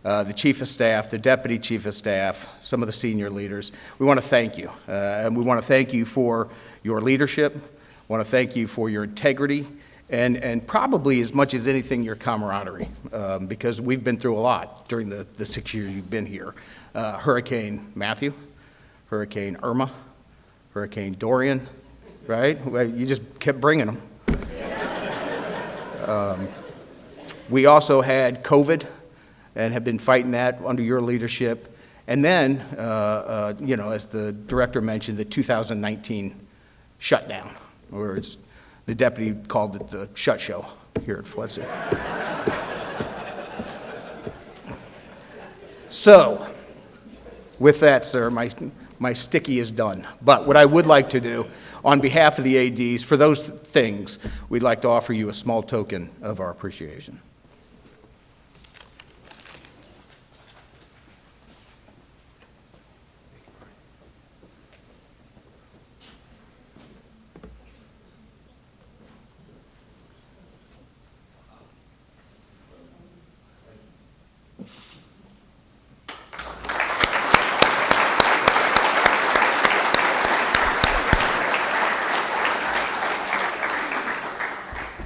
the Chief of Staff, the Deputy Chief of Staff, some of the senior leaders, we want to thank you. And we want to thank you for your leadership, we want to thank you for your integrity, and probably as much as anything, your camaraderie, because we've been through a lot during the 6 years you've been here. Hurricane Matthew, Hurricane Irma, Hurricane Dorian, right? You just kept bringing them. We also had COVID and have been fighting that under your leadership. And then, you know, as the director mentioned, the 2019 shutdown, or it's the deputy called it the shut show here at FLETC. So, with that, sir, my sticky is done. But what I would like to do, on behalf of the ADs, for those things, we'd like to offer you a small token of our appreciation.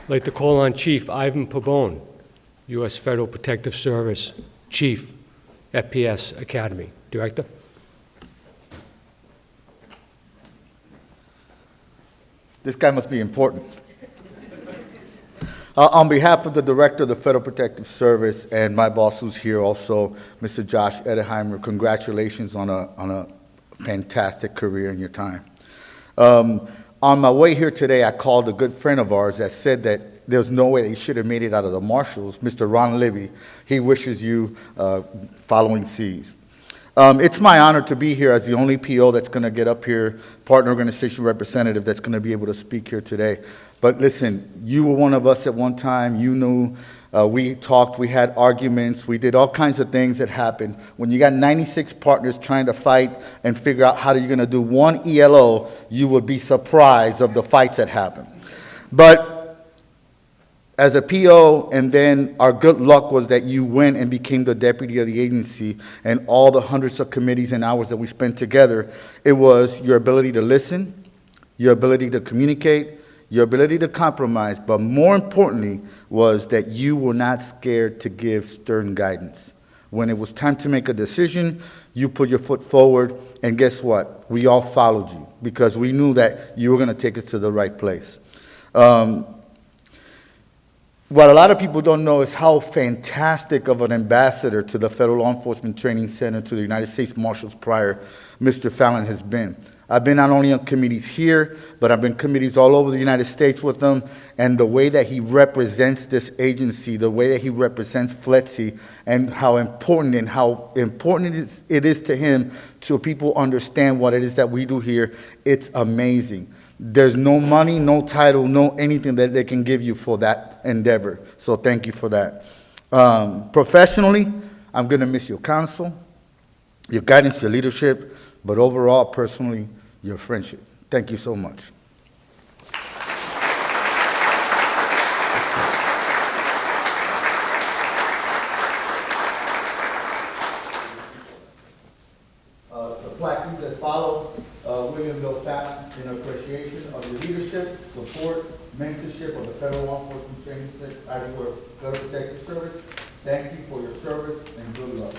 I'd like to call on Chief Ivan Pabon, U.S. Federal Protective Service Chief, FPS Academy. Director? This guy must be important. On behalf of the Director of the Federal Protective Service and my boss who's here also, Mr. Josh Edeheimer, congratulations on a fantastic career in your time. On my way here today, I called a good friend of ours that said that there's no way that he should have made it out of the Marshals, Mr. Ron Libby. He wishes you following C's. It's my honor to be here as the only PO that's going to get up here, partner organization representative that's going to be able to speak here today. But listen, you were one of us at one time. You knew, we talked, we had arguments, we did all kinds of things that happened. When you got 96 partners trying to fight and figure out how you're going to do one ELO, you would be surprised of the fights that happened. But as a PO, and then our good luck was that you went and became the deputy of the agency, and all the hundreds of committees and hours that we spent together, it was your ability to listen, your ability to communicate, your ability to compromise, but more importantly was that you were not scared to give stern guidance. When it was time to make a decision, you put your foot forward, and guess what? We all followed you because we knew that you were going to take us to the right place. What a lot of people don't know is how fantastic of an ambassador to the Federal Law Enforcement Training Center, to the United States Marshals prior, Mr. Fallon has been. I've been not only on committees here, but I've been committees all over the United States with him, and the way that he represents this agency, the way that he represents FLETC, and how important it is to him to people understand what it is that we do here, it's amazing. There's no money, no title, no anything that they can give you for that endeavor. So thank you for that. Professionally, I'm going to miss your counsel, your guidance, your leadership, but overall, personally, your friendship. Thank you so much. The plaque reads as follows: William Bill Fallon, in appreciation of of your leadership, support, mentorship of the Federal Law Enforcement Training Center, Federal Protective Service. Thank you for your service and good luck.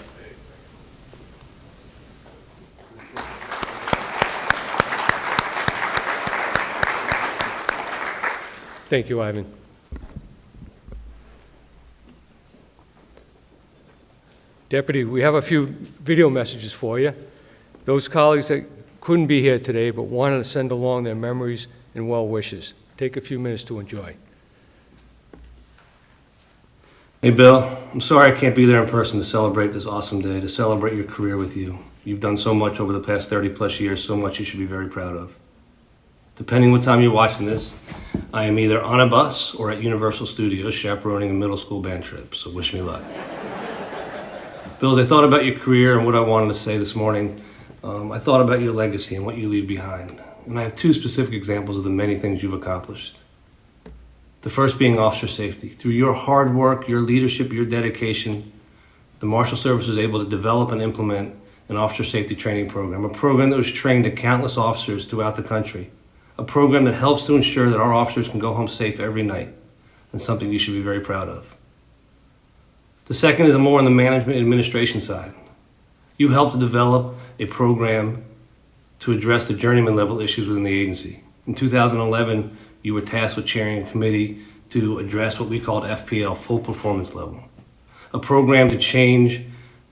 Thank you, Ivan. Deputy, we have a few video messages for you. Those colleagues that couldn't be here today but wanted to send along their memories and well wishes. Take a few minutes to enjoy. Hey, Bill. I'm sorry I can't be there in person to celebrate this awesome day, to celebrate your career with you. You've done so much over the past 30-plus years, so much you should be very proud of. Depending what time you're watching this, I am either on a bus or at Universal Studios chaperoning a middle school band trip, so wish me luck. Bill, as I thought about your career and what I wanted to say this morning, I thought about your legacy and what you leave behind. And I have two specific examples of the many things you've accomplished. The first being officer safety. Through your hard work, your leadership, your dedication, the Marshal Service was able to develop and implement an officer safety training program, a program that was trained to countless officers throughout the country, a program that helps to ensure that our officers can go home safe every night, and something you should be very proud of. The second is more on the management and administration side. You helped to develop a program to address the journeyman level issues within the agency. In 2011, you were tasked with chairing a committee to address what we called FPL, full performance level, a program to change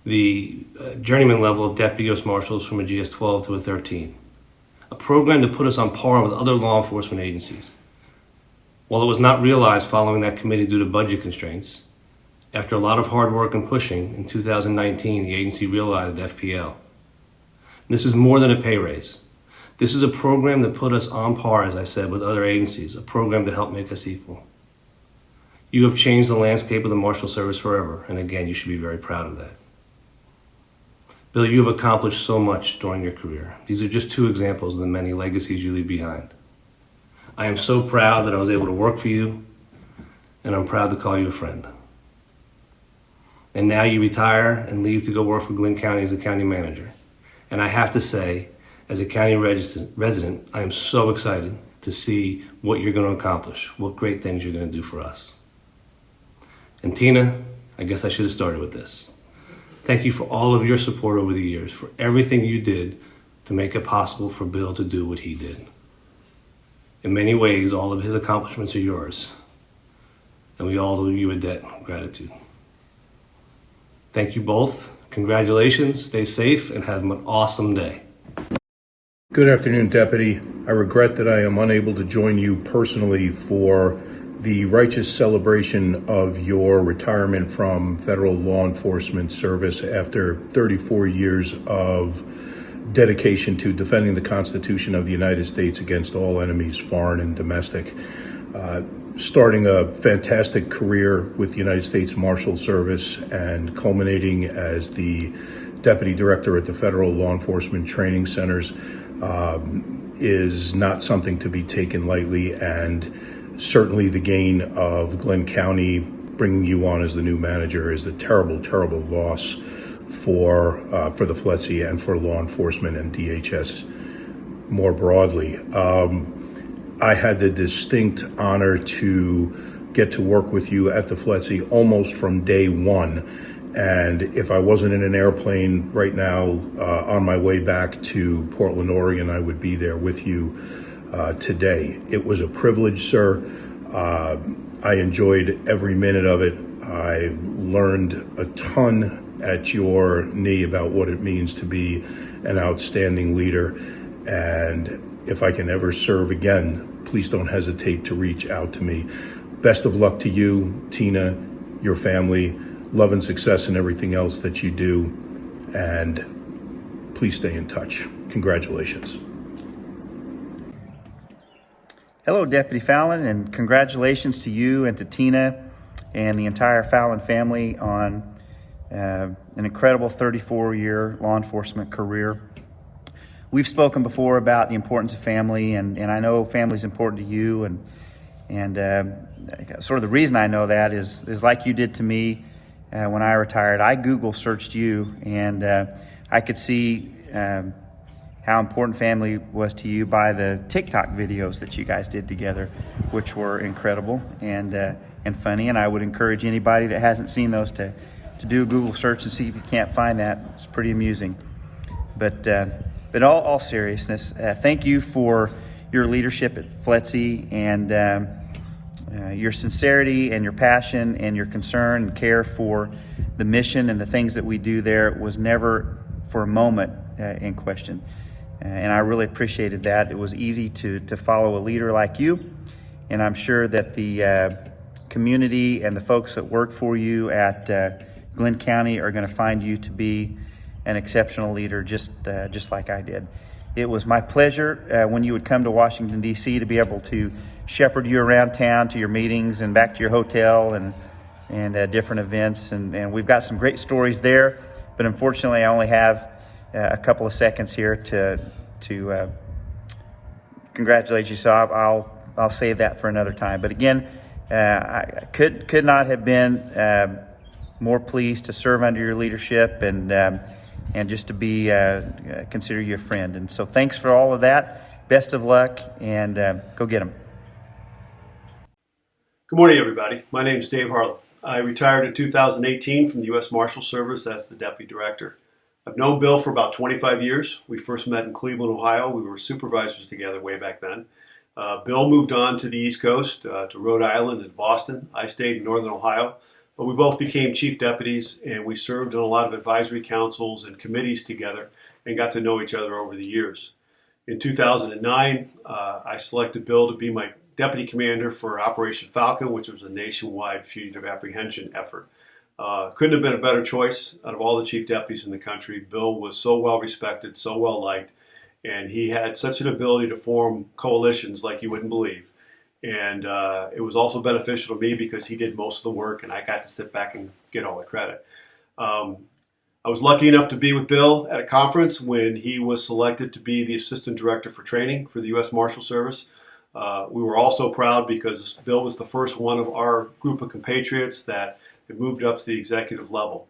the journeyman level of deputy U.S. Marshals from a GS-12 to a 13, a program to put us on par with other law enforcement agencies. While it was not realized following that committee due to budget constraints, after a lot of hard work and pushing, in 2019, the agency realized FPL. This is more than a pay raise. This is a program that put us on par, as I said, with other agencies, a program to help make us equal. You have changed the landscape of the Marshal Service forever, and again, you should be very proud of that. Bill, you have accomplished so much during your career. These are just two examples of the many legacies you leave behind. I am so proud that I was able to work for you, and I'm proud to call you a friend. And now you retire and leave to go work for Glynn County as a county manager. And I have to say, as a county resident, I am so excited to see what you're going to accomplish, what great things you're going to do for us. And Tina, I guess I should have started with this. Thank you for all of your support over the years, for everything you did to make it possible for Bill to do what he did. In many ways, all of his accomplishments are yours, and we all owe you a debt of gratitude. Thank you both. Congratulations, stay safe, and have an awesome day. Good afternoon, Deputy. I regret that I am unable to join you personally for the righteous celebration of your retirement from federal law enforcement service after 34 years of dedication to defending the Constitution of the United States against all enemies, foreign and domestic. Starting a fantastic career with the United States Marshal Service and culminating as the Deputy Director at the Federal Law Enforcement Training Centers is not something to be taken lightly, and certainly the gain of Glynn County bringing you on as the new manager is a terrible, terrible loss for the FLETC and for law enforcement and DHS more broadly. I had the distinct honor to get to work with you at the FLETC almost from day one. And if I wasn't in an airplane right now on my way back to Portland, Oregon, I would be there with you today. It was a privilege, sir. I enjoyed every minute of it. I learned a ton at your knee about what it means to be an outstanding leader. And if I can ever serve again, please don't hesitate to reach out to me. Best of luck to you, Tina, your family. Love and success in everything else that you do. And please stay in touch. Congratulations. Hello, Deputy Fallon, and congratulations to you and to Tina and the entire Fallon family on an incredible 34-year law enforcement career. We've spoken before about the importance of family, and I know family is important to you, and sort of the reason I know that is like you did to me when I retired. I Google searched you, and I could see how important family was to you by the TikTok videos that you guys did together, which were incredible and funny. And I would encourage anybody that hasn't seen those to do a Google search and see if you can't find that. It's pretty amusing. But all seriousness, thank you for your leadership at FLETC and your sincerity and your passion and your concern and care for the mission and the things that we do there was never for a moment in question. And I really appreciated that. It was easy to follow a leader like you, and I'm sure that the community and the folks that work for you at Glenn County are going to find you to be an exceptional leader, just like I did. It was my pleasure when you would come to Washington, D.C. to be able to shepherd you around town to your meetings and back to your hotel and different events. And we've got some great stories there, but unfortunately I only have a couple of seconds here to congratulate you. So I'll save that for another time. But again, I could not have been more pleased to serve under your leadership and just to be consider you a friend. And so thanks for all of that. Best of luck, and go get them. Good morning, everybody. My name is Dave Harlow. I retired in 2018 from the U.S. Marshal Service as the Deputy Director. I've known Bill for about 25 years. We first met in Cleveland, Ohio. We were supervisors together way back then. Bill moved on to the East Coast, to Rhode Island and Boston. I stayed in Northern Ohio. But we both became chief deputies, and we served on a lot of advisory councils and committees together and got to know each other over the years. In 2009, I selected Bill to be my deputy commander for Operation Falcon, which was a nationwide fugitive apprehension effort. Couldn't have been a better choice out of all the chief deputies in the country. Bill was so well respected, so well liked, and he had such an ability to form coalitions like you wouldn't believe. And it was also beneficial to me because he did most of the work and I got to sit back and get all the credit. I was lucky enough to be with Bill at a conference when he was selected to be the Assistant Director for Training for the U.S. Marshal Service. We were also proud because Bill was the first one of our group of compatriots that had moved up to the executive level.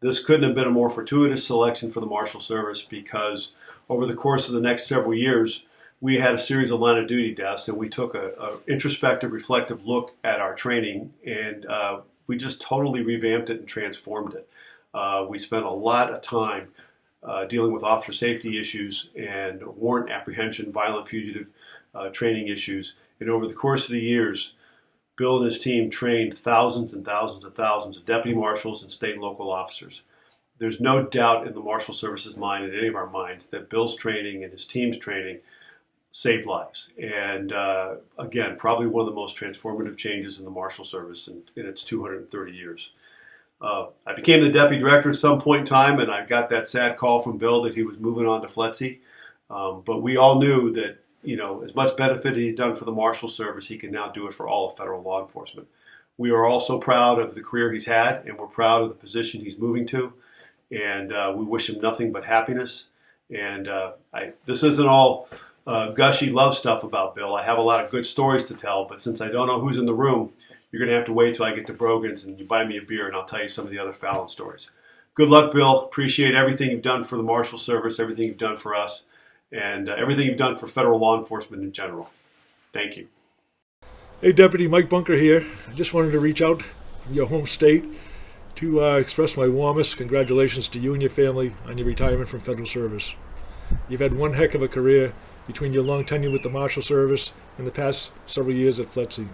This couldn't have been a more fortuitous selection for the Marshal Service because over the course of the next several years, we had a series of line of duty deaths, and we took an introspective, reflective look at our training, and we just totally revamped it and transformed it. We spent a lot of time dealing with officer safety issues and warrant apprehension, violent fugitive training issues. And over the course of the years, Bill and his team trained thousands and thousands and thousands of deputy marshals and state and local officers. There's no doubt in the Marshal Service's mind, in any of our minds, that Bill's training and his team's training saved lives. And again, probably one of the most transformative changes in the Marshal Service in its 230 years. I became the Deputy Director at some point in time, and I got that sad call from Bill that he was moving on to FLETC. But we all knew that, you know, as much benefit he's done for the Marshal Service, he can now do it for all of federal law enforcement. We are also proud of the career he's had, and we're proud of the position he's moving to. And we wish him nothing but happiness. And this isn't all gushy love stuff about Bill. I have a lot of good stories to tell, but since I don't know who's in the room, you're going to have to wait till I get to Brogan's and you buy me a beer and I'll tell you some of the other Fallon stories. Good luck, Bill. Appreciate everything you've done for the Marshal Service, everything you've done for us, and everything you've done for federal law enforcement in general. Thank you. Hey, Deputy Mike Bunker here. I just wanted to reach out from your home state to express my warmest congratulations to you and your family on your retirement from federal service. You've had one heck of a career between your long tenure with the Marshal Service and the past several years at FLETC.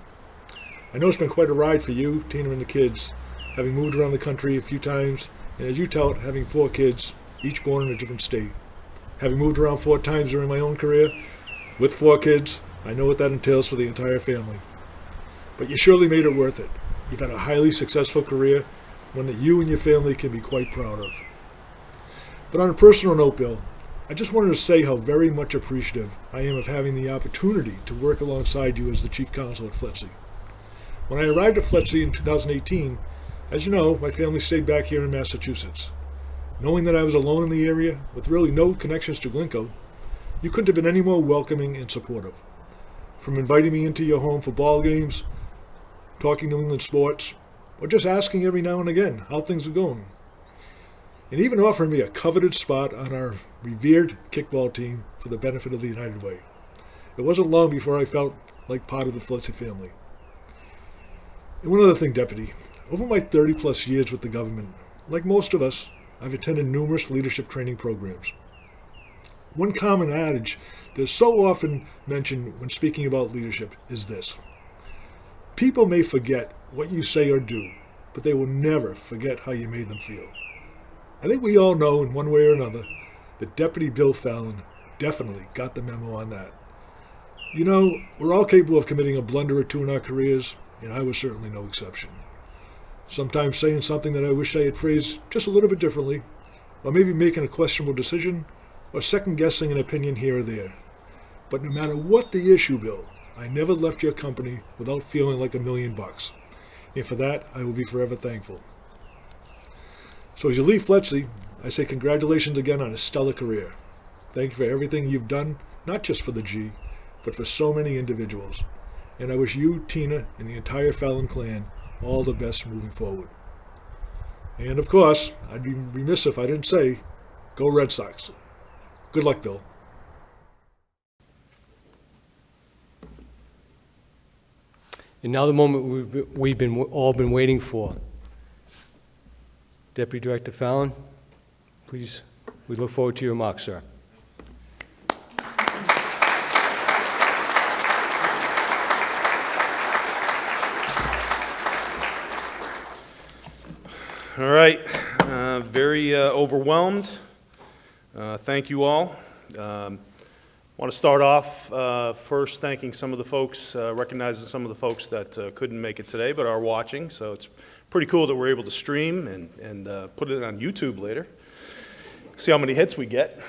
I know it's been quite a ride for you, Tina, and the kids, having moved around the country a few times, and as you tout, having 4 kids, each born in a different state. Having moved around 4 times during my own career, with 4 kids, I know what that entails for the entire family. But you surely made it worth it. You've had a highly successful career, one that you and your family can be quite proud of. But on a personal note, Bill, I just wanted to say how very much appreciative I am of having the opportunity to work alongside you as the Chief Counsel at FLETC. When I arrived at FLETC in 2018, as you know, my family stayed back here in Massachusetts. Knowing that I was alone in the area, with really no connections to Glencoe, you couldn't have been any more welcoming and supportive. From inviting me into your home for ball games, talking New England sports, or just asking every now and again how things are going. and even offering me a coveted spot on our revered kickball team for the benefit of the United Way. It wasn't long before I felt like part of the Fletcher family. And one other thing, Deputy. Over my 30-plus years with the government, like most of us, I've attended numerous leadership training programs. One common adage that's so often mentioned when speaking about leadership is this: people may forget what you say or do, but they will never forget how you made them feel. I think we all know in one way or another that Deputy Bill Fallon definitely got the memo on that. You know, we're all capable of committing a blunder or two in our careers, and I was certainly no exception. Sometimes saying something that I wish I had phrased just a little bit differently, or maybe making a questionable decision, or second-guessing an opinion here or there. But no matter what the issue, Bill, I never left your company without feeling like $1,000,000. And for that, I will be forever thankful. So as you leave Fletcher, I say congratulations again on a stellar career. Thank you for everything you've done, not just for the G, but for so many individuals. And I wish you, Tina, and the entire Fallon clan all the best moving forward. And of course, I'd be remiss if I didn't say, go Red Sox. Good luck, Bill. And now the moment we've all been waiting for. Deputy Director Fallon, please, we look forward to your remarks, sir. All right, very overwhelmed. Thank you all. I want to start off first thanking some of the folks, recognizing some of the folks that couldn't make it today but are watching. So it's pretty cool that we're able to stream and put it on YouTube later. See how many hits we get.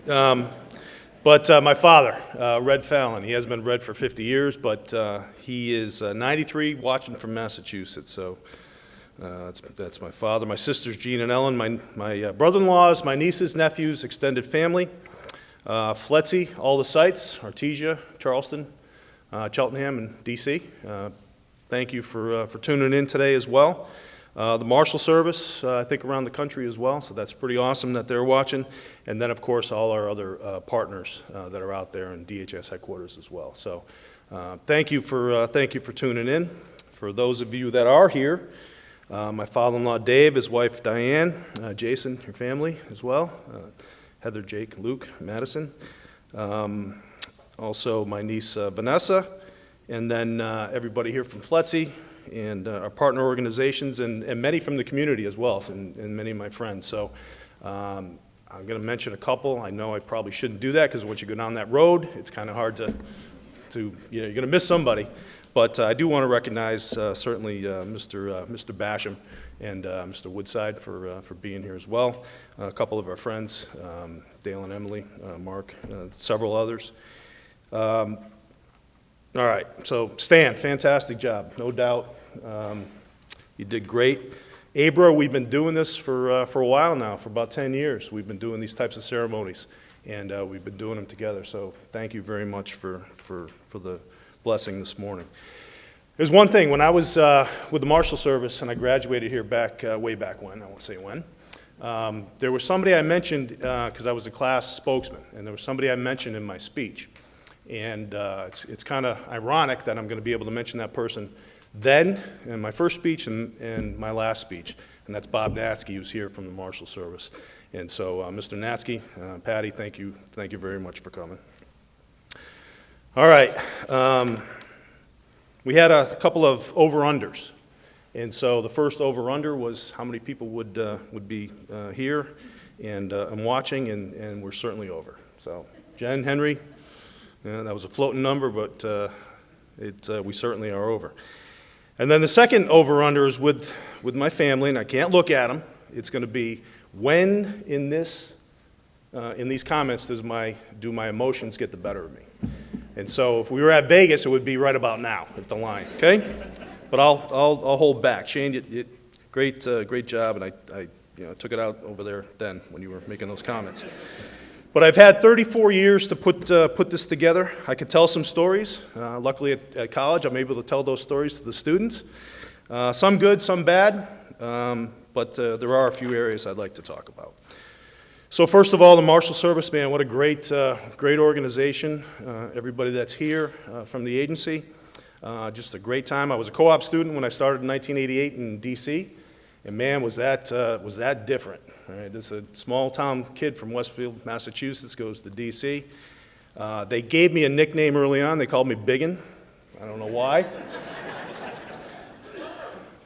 But my father, Red Fallon, he has been Red for 50 years, but he is 93, watching from Massachusetts. So that's my father. My sisters, Jean and Ellen, my brother-in-laws, my nieces, nephews, extended family. Fletcher, all the sites, Artesia, Charleston, Cheltenham, and D.C. Thank you for tuning in today as well. The Marshal Service, I think around the country as well, so that's pretty awesome that they're watching. And then, of course, all our other partners that are out there in DHS headquarters as well. So thank you for tuning in. For those of you that are here, my father-in-law Dave, his wife Diane, Jason, your family as well, Heather, Jake, Luke, Madison, also my niece Vanessa, and then everybody here from Fletcher and our partner organizations and many from the community as well, and many of my friends. So I'm going to mention a couple. I know I probably shouldn't do that because once you go down that road, it's kind of hard to you're going to miss somebody. But I do want to recognize certainly Mr. Basham and Mr. Woodside for being here as well. A couple of our friends, Dale and Emily, Mark, several others. All right, so Stan, fantastic job, no doubt. You did great. Abra, we've been doing this for a while now, for about 10 years. We've been doing these types of ceremonies, and we've been doing them together. So thank you very much for the blessing this morning. There's one thing, when I was with the Marshal Service and I graduated here way back when, I won't say when, there was somebody I mentioned, because I was a class spokesman, and there was somebody I mentioned in my speech. And it's kind of ironic that I'm going to be able to mention that person then in my first speech and my last speech, and that's Bob Natsky, who's here from the Marshal Service. And so, Mr. Natsky, Patty, thank you very much for coming. All right, we had a couple of over-unders, and so the first over-under was how many people would be here and watching, and we're certainly over. So, Jen, Henry, that was a floating number, but we certainly are over. And then the second over-under is with my family, and I can't look at them. It's going to be when in these comments do my emotions get the better of me. And so if we were at Vegas, it would be right about now at the line, okay? But I'll hold back. Shane, great job, and I took it out over there then when you were making those comments. But I've had 34 years to put this together. I could tell some stories. Luckily at college, I'm able to tell those stories to the students. Some good, some bad, but there are a few areas I'd like to talk about. So first of all, the Marshal Service, man, what a great organization. Everybody that's here from the agency, just a great time. I was a co-op student when I started in 1988 in D.C., and man, was that different. All right, this is a small-town kid from Westfield, Massachusetts, goes to D.C. They gave me a nickname early on. They called me Biggin. I don't know why.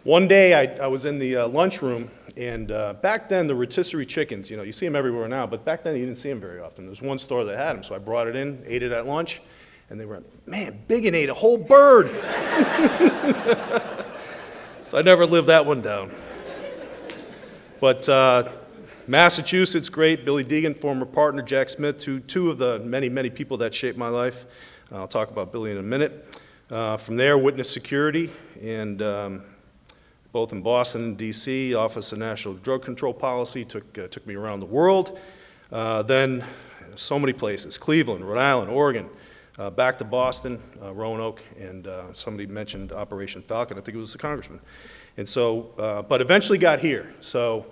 One day, I was in the lunchroom, and back then, the rotisserie chickens, you see them everywhere now, but back then, you didn't see them very often. There was one store that had them, so I brought it in, ate it at lunch, and they were, man, Biggin ate a whole bird. So I never lived that one down. But Massachusetts, great. Billy Deegan, former partner, Jack Smith, two of the many, many people that shaped my life. I'll talk about Billy in a minute. From there, Witness Security, and both in Boston and D.C., Office of National Drug Control Policy, took me around the world. Then so many places, Cleveland, Rhode Island, Oregon, back to Boston, Roanoke, and somebody mentioned Operation Falcon. I think it was the congressman. And so, but eventually got here. So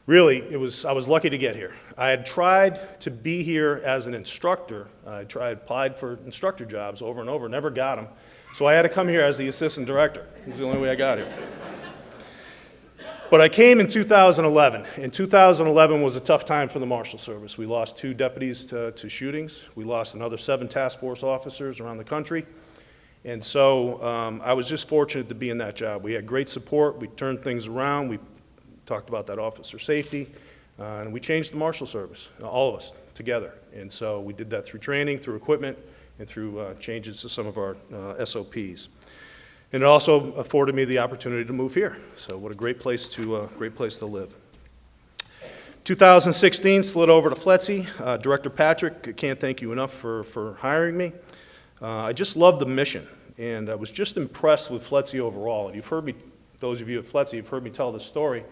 really, I was lucky to get here. I had tried to be here as an instructor. I applied for instructor jobs over and over, never got them. So I had to come here as the assistant director. It was the only way I got here. But I came in 2011, and 2011 was a tough time for the Marshal Service. We lost 2 deputies to shootings. We lost another 7 task force officers around the country. And so I was just fortunate to be in that job. We had great support. We turned things around. We talked about that officer safety, and we changed the Marshal Service, all of us, together. And so we did that through training, through equipment, and through changes to some of our SOPs. And it also afforded me the opportunity to move here. So what a great place to live. 2016, slid over to FLETC. Director Patrick, can't thank you enough for hiring me. I just love the mission, and I was just impressed with FLETC overall. And you've heard me, those of you at FLETC, you've heard me tell this story.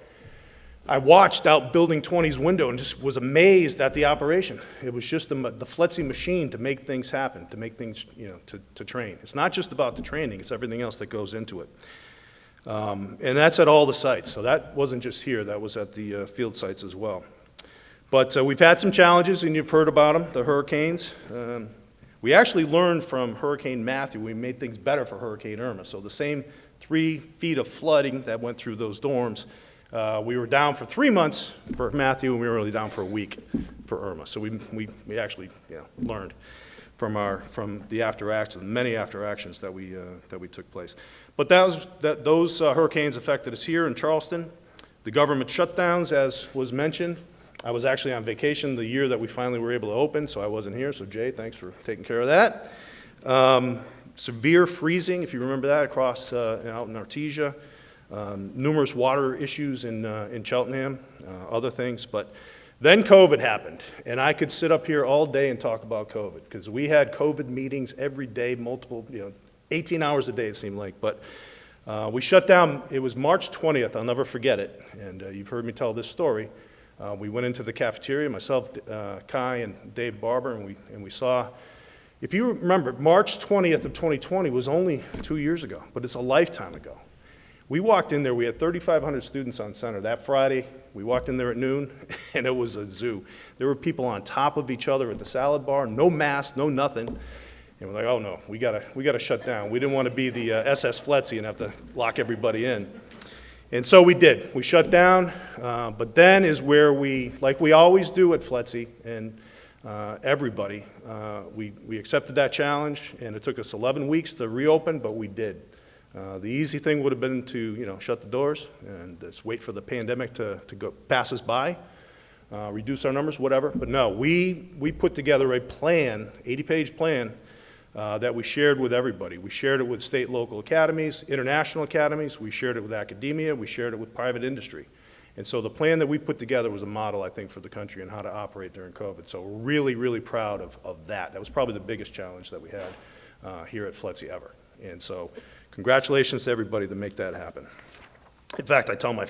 I watched out Building 20's window and just was amazed at the operation. It was just the FLETC machine to make things happen, to make things, to train. It's not just about the training, it's everything else that goes into it. And that's at all the sites. So that wasn't just here, that was at the field sites as well. But we've had some challenges, and you've heard about them, the hurricanes. We actually learned from Hurricane Matthew, we made things better for Hurricane Irma. So the same 3 feet of flooding that went through those dorms, we were down for 3 months for Matthew, and we were only down for a week for Irma. So we actually learned from the after actions, many after actions that we took place. But those hurricanes affected us here in Charleston. The government shutdowns, as was mentioned. I was actually on vacation the year that we finally were able to open, so I wasn't here. So Jay, thanks for taking care of that. Severe freezing, if you remember that, across out in Artesia. Numerous water issues in Cheltenham, other things. But then COVID happened, and I could sit up here all day and talk about COVID, because we had COVID meetings every day, multiple, 18 hours a day it seemed like. But we shut down, it was March 20th, I'll never forget it, and you've heard me tell this story. We went into the cafeteria, myself, Kai, and Dave Barber, and we saw, if you remember, March 20th of 2020 was only 2 years ago, but it's a lifetime ago. We walked in there, we had 3,500 students on center. That Friday, we walked in there at noon, and it was a zoo. There were people on top of each other at the salad bar, no masks, no nothing. And we're like, oh no, we gotta shut down. We didn't want to be the SS FLETC and have to lock everybody in. And so we did. We shut down, but then is where we, like we always do at FLETC, and everybody, we accepted that challenge, and it took us 11 weeks to reopen, but we did. The easy thing would have been to, shut the doors and just wait for the pandemic to go pass us by, reduce our numbers, whatever. But no, we put together a plan, 80-page plan, that we shared with everybody. We shared it with state, local academies, international academies. We shared it with academia. We shared it with private industry. And so the plan that we put together was a model, I think, for the country and how to operate during COVID. So we're really, really proud of that. That was probably the biggest challenge that we had here at FLETC ever. And so congratulations to everybody to make that happen. In fact, I tell my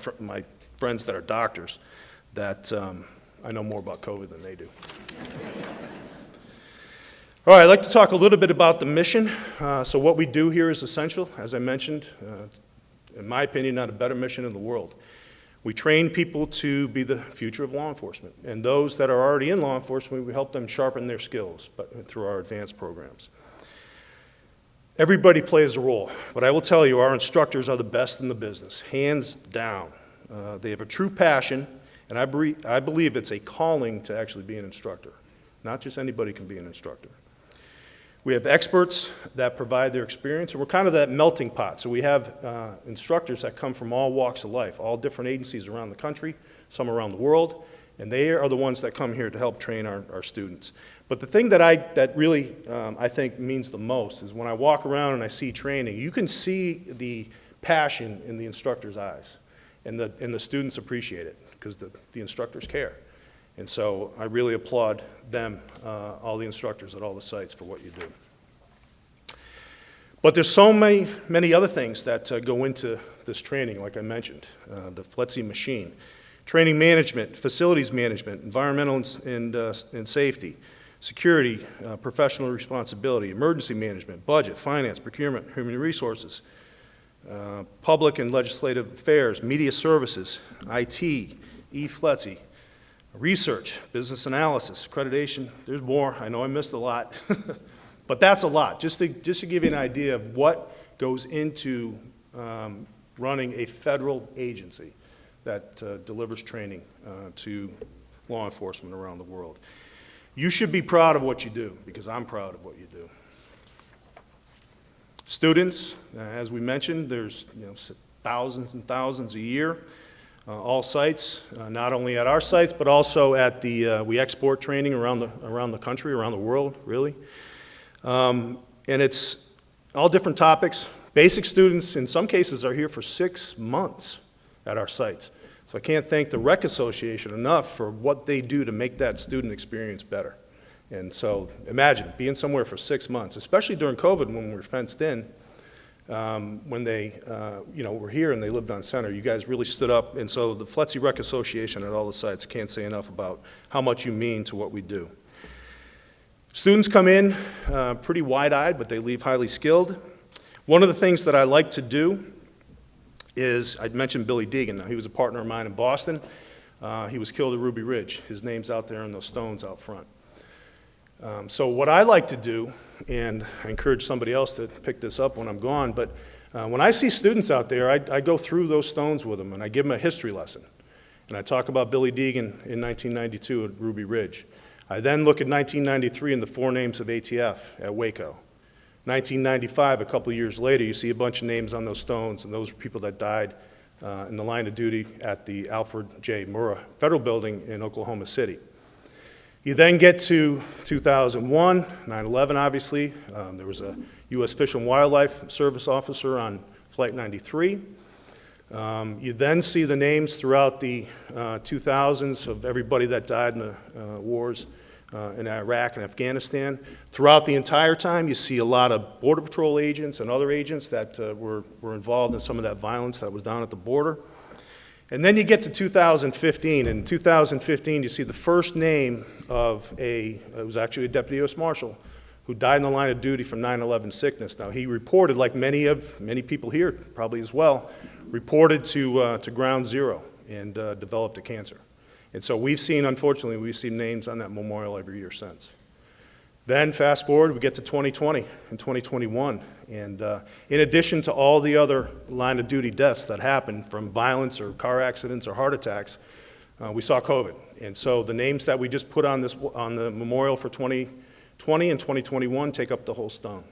friends that are doctors that I know more about COVID than they do. All right, I'd like to talk a little bit about the mission. So what we do here is essential, as I mentioned, in my opinion, not a better mission in the world. We train people to be the future of law enforcement, and those that are already in law enforcement, we help them sharpen their skills through our advanced programs. Everybody plays a role, but I will tell you, our instructors are the best in the business, hands down. They have a true passion, and I believe it's a calling to actually be an instructor. Not just anybody can be an instructor. We have experts that provide their experience, and we're kind of that melting pot. So we have instructors that come from all walks of life, all different agencies around the country, some around the world, and they are the ones that come here to help train our students. But the thing that really I think means the most is when I walk around and I see training, you can see the passion in the instructor's eyes, and the students appreciate it because the instructors care. And so I really applaud them, all the instructors at all the sites, for what you do. But there's so many other things that go into this training, like I mentioned, the FLETC machine, training management, facilities management, environmental and safety, security, professional responsibility, emergency management, budget, finance, procurement, human resources, public and legislative affairs, media services, IT, e-FLETC, research, business analysis, accreditation. There's more. I know I missed a lot, but that's a lot. Just to give you an idea of what goes into running a federal agency that delivers training to law enforcement around the world. You should be proud of what you do, because I'm proud of what you do. Students, as we mentioned, there's thousands and thousands a year. All sites, not only at our sites, but also at we export training around the country, around the world, really. And it's all different topics. Basic students, in some cases, are here for 6 months at our sites. So I can't thank the Rec Association enough for what they do to make that student experience better. And so imagine being somewhere for 6 months, especially during COVID when we were fenced in. When they were here and they lived on center, you guys really stood up. And so the FLETC Rec Association at all the sites can't say enough about how much you mean to what we do. Students come in pretty wide-eyed, but they leave highly skilled. One of the things that I like to do is, I mentioned Billy Deegan. Now, he was a partner of mine in Boston. He was killed at Ruby Ridge. His name's out there in those stones out front. So what I like to do, and I encourage somebody else to pick this up when I'm gone, but when I see students out there, I go through those stones with them, and I give them a history lesson. And I talk about Billy Deegan in 1992 at Ruby Ridge. I then look at 1993 and the 4 names of ATF at Waco. 1995, a couple years later, you see a bunch of names on those stones, and those are people that died in the line of duty at the Alfred J. Murrah Federal Building in Oklahoma City. You then get to 2001, 9/11, obviously. There was a U.S. Fish and Wildlife Service officer on Flight 93. You then see the names throughout the 2000s of everybody that died in the wars in Iraq and Afghanistan. Throughout the entire time, you see a lot of Border Patrol agents and other agents that were involved in some of that violence that was down at the border. And then you get to 2015. In 2015, you see the first name of it was actually a Deputy U.S. Marshal who died in the line of duty from 9/11 sickness. Now, he reported, like many people here probably as well, reported to Ground Zero and developed a cancer. And so unfortunately, we've seen names on that memorial every year since. Then fast forward, we get to 2020 and 2021. And in addition to all the other line of duty deaths that happened from violence or car accidents or heart attacks, we saw COVID. And so the names that we just put on the memorial for 2020 and 2021 take up the whole stone.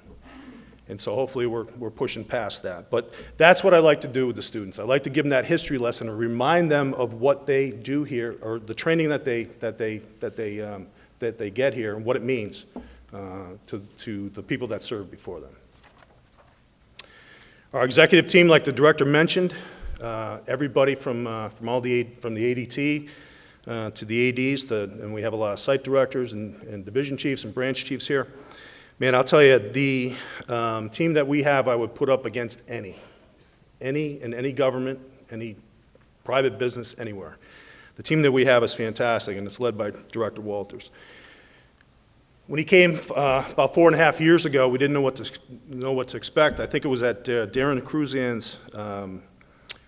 And so hopefully we're pushing past that. But that's what I like to do with the students. I like to give them that history lesson and remind them of what they do here, or the training that they get here and what it means to the people that served before them. Our executive team, like the director mentioned, everybody from the ADT to the ADs, and we have a lot of site directors and division chiefs and branch chiefs here. Man, I'll tell you, the team that we have, I would put up against any government, any private business, anywhere. The team that we have is fantastic, and it's led by Director Walters. When he came about 4.5 years ago, we didn't know what to expect. I think it was at Darren Cruzan's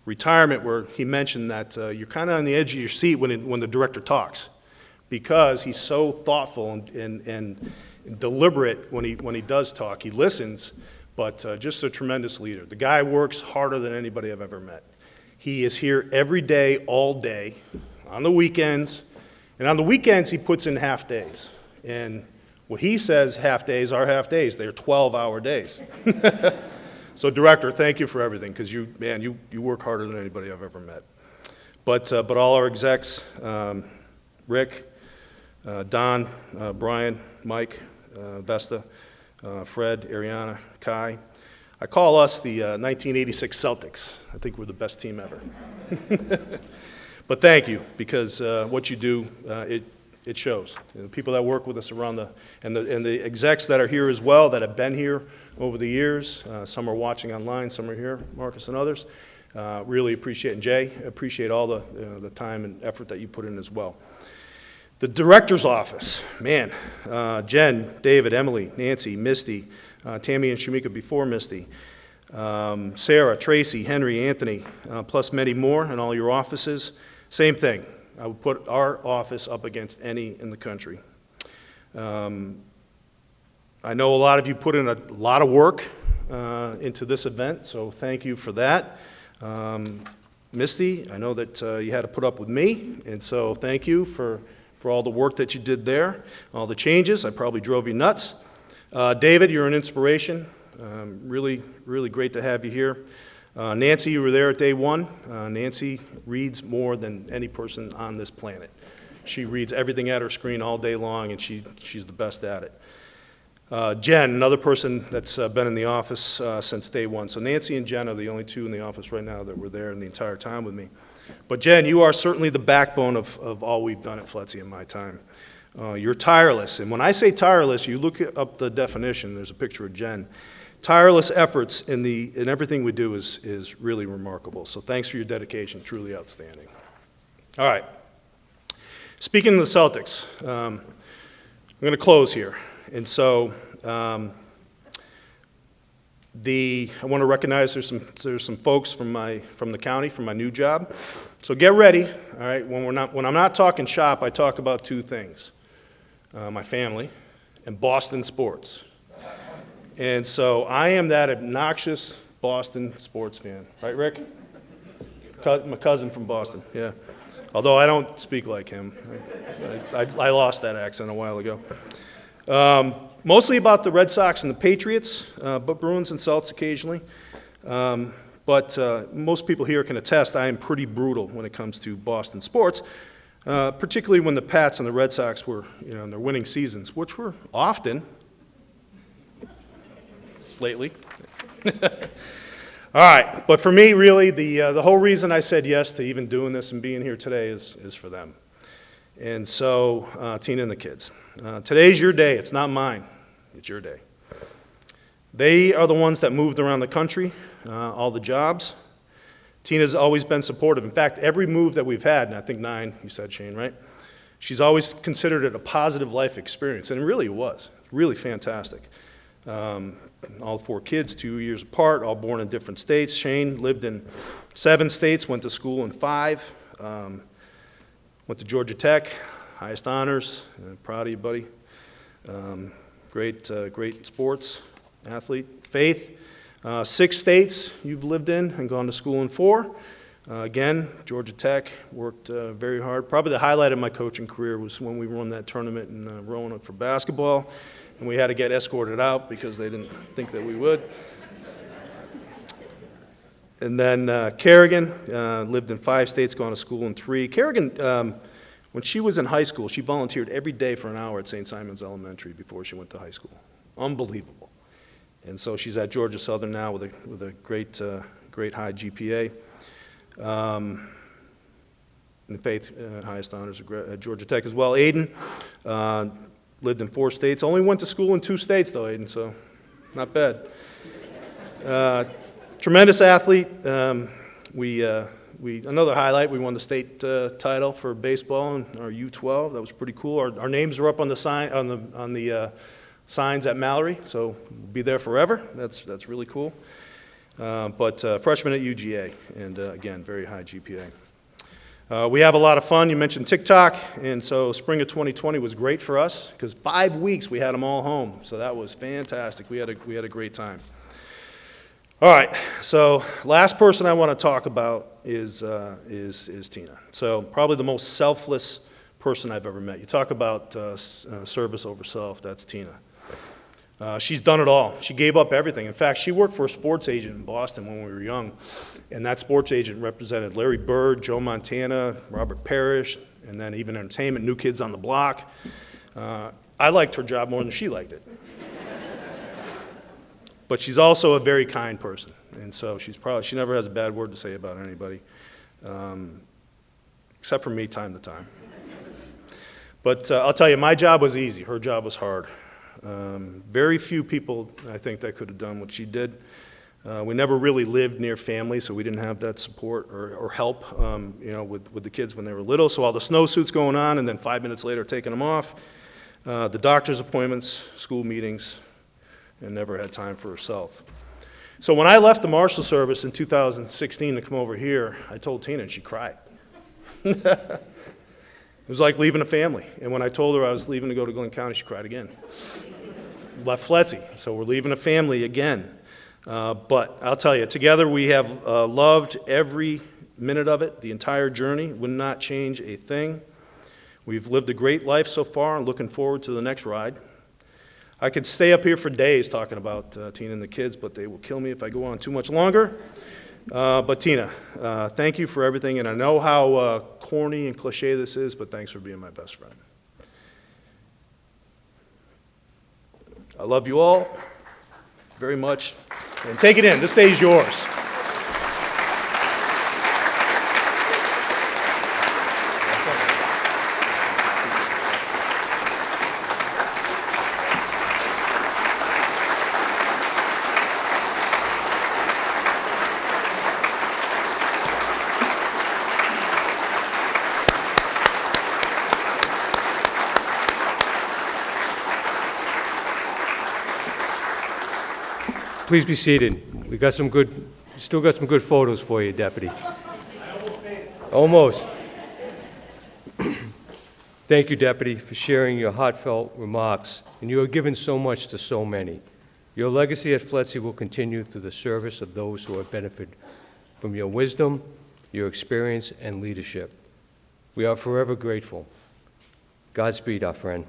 retirement where he mentioned that you're kind of on the edge of your seat when the director talks, because he's so thoughtful and deliberate when he does talk. He listens, but just a tremendous leader. The guy works harder than anybody I've ever met. He is here every day, all day, on the weekends, and on the weekends he puts in half days. And what he says half days are half days. They're 12-hour days. So, Director, thank you for everything, because you work harder than anybody I've ever met. But all our execs, Rick, Don, Brian, Mike, Vesta, Fred, Ariana, Kai. I call us the 1986 Celtics. I think we're the best team ever. But thank you, because what you do, it shows. And the people that work with us around and the execs that are here as well, that have been here over the years. Some are watching online, some are here, Marcus and others. Really appreciate, and Jay, appreciate all the time and effort that you put in as well. The director's office, man, Jen, David, Emily, Nancy, Misty, Tammy and Shamika before Misty, Sarah, Tracy, Henry, Anthony, plus many more in all your offices. Same thing. I would put our office up against any in the country. I know a lot of you put in a lot of work into this event, so thank you for that. Misty, I know that you had to put up with me, and so thank you for all the work that you did there, all the changes. I probably drove you nuts. David, you're an inspiration. Really, really great to have you here. Nancy, you were there at day one. Nancy reads more than any person on this planet. She reads everything at her screen all day long, and she's the best at it. Jen, another person that's been in the office since day one. So Nancy and Jen are the only two in the office right now that were there in the entire time with me. But Jen, you are certainly the backbone of all we've done at FLETC in my time. You're tireless, and when I say tireless, you look up the definition. There's a picture of Jen. Tireless efforts in everything we do is really remarkable. So thanks for your dedication, truly outstanding. All right. Speaking of the Celtics, I'm going to close here. And so I want to recognize there's some folks from the county, from my new job. So get ready. All right. When I'm not talking shop, I talk about two things: my family and Boston sports. And so I am that obnoxious Boston sports fan, right, Rick? My cousin from Boston, yeah. Although I don't speak like him. I lost that accent a while ago. Mostly about the Red Sox and the Patriots, but Bruins and Celts occasionally. But most people here can attest I am pretty brutal when it comes to Boston sports, particularly when the Pats and the Red Sox were in their winning seasons, which were often lately. All right, but for me, really, the whole reason I said yes to even doing this and being here today is for them. And so, Tina and the kids. Today's your day. It's not mine. It's your day. They are the ones that moved around the country, all the jobs. Tina's always been supportive. In fact, every move that we've had, and I think 9, you said, Shane, right? She's always considered it a positive life experience, and it really was. Really fantastic. All 4 kids, 2 years apart, all born in different states. Shane lived in 7 states, went to school in 5. Went to Georgia Tech, highest honors. Proud of you, buddy. Great sports athlete. Faith, 6 states you've lived in and gone to school in 4. Again, Georgia Tech, worked very hard. Probably the highlight of my coaching career was when we won that tournament in Roanoke for basketball, and we had to get escorted out because they didn't think that we would. And then Kerrigan, lived in 5 states, gone to school in 3. Kerrigan, when she was in high school, she volunteered every day for an hour at St. Simon's Elementary before she went to high school. Unbelievable. And so she's at Georgia Southern now with a great high GPA. And Faith, highest honors at Georgia Tech as well. Aiden, lived in 4 states. Only went to school in 2 states, though, Aiden, so not bad. Tremendous athlete. Another highlight, we won the state title for baseball in our U12. That was pretty cool. Our names are up on the sign on the signs at Mallory, so we'll be there forever. That's really cool. but freshman at UGA, and again, very high GPA. We have a lot of fun. You mentioned TikTok, and so spring of 2020 was great for us because 5 weeks we had them all home, so that was fantastic. We had a great time. All right, so last person I want to talk about is Tina. So probably the most selfless person I've ever met. You talk about service over self, that's Tina. She's done it all. She gave up everything. In fact, she worked for a sports agent in Boston when we were young, and that sports agent represented Larry Bird, Joe Montana, Robert Parrish, and then even entertainment, New Kids on the Block. I liked her job more than she liked it. But she's also a very kind person, and so she never has a bad word to say about anybody, except for me time to time. But I'll tell you, my job was easy. Her job was hard. Very few people, I think, that could have done what she did. We never really lived near family, so we didn't have that support or help, with the kids when they were little. So all the snowsuits going on, and then 5 minutes later taking them off, the doctor's appointments, school meetings, and never had time for herself. So when I left the Marshal Service in 2016 to come over here, I told Tina, and she cried. It was like leaving a family. And when I told her I was leaving to go to Glenn County, she cried again. Left FLETC, so we're leaving a family again. But I'll tell you, together we have loved every minute of it, the entire journey, would not change a thing. We've lived a great life so far and looking forward to the next ride. I could stay up here for days talking about Tina and the kids, but they will kill me if I go on too much longer. But Tina, thank you for everything, and I know how corny and cliche this is, but thanks for being my best friend. I love you all very much, and take it in. This day is yours. Please be seated. Still got some good photos for you, Deputy. Almost. Thank you, Deputy, for sharing your heartfelt remarks, and you have given so much to so many. Your legacy at FLETC will continue through the service of those who have benefited from your wisdom, your experience, and leadership. We are forever grateful. Godspeed, our friend.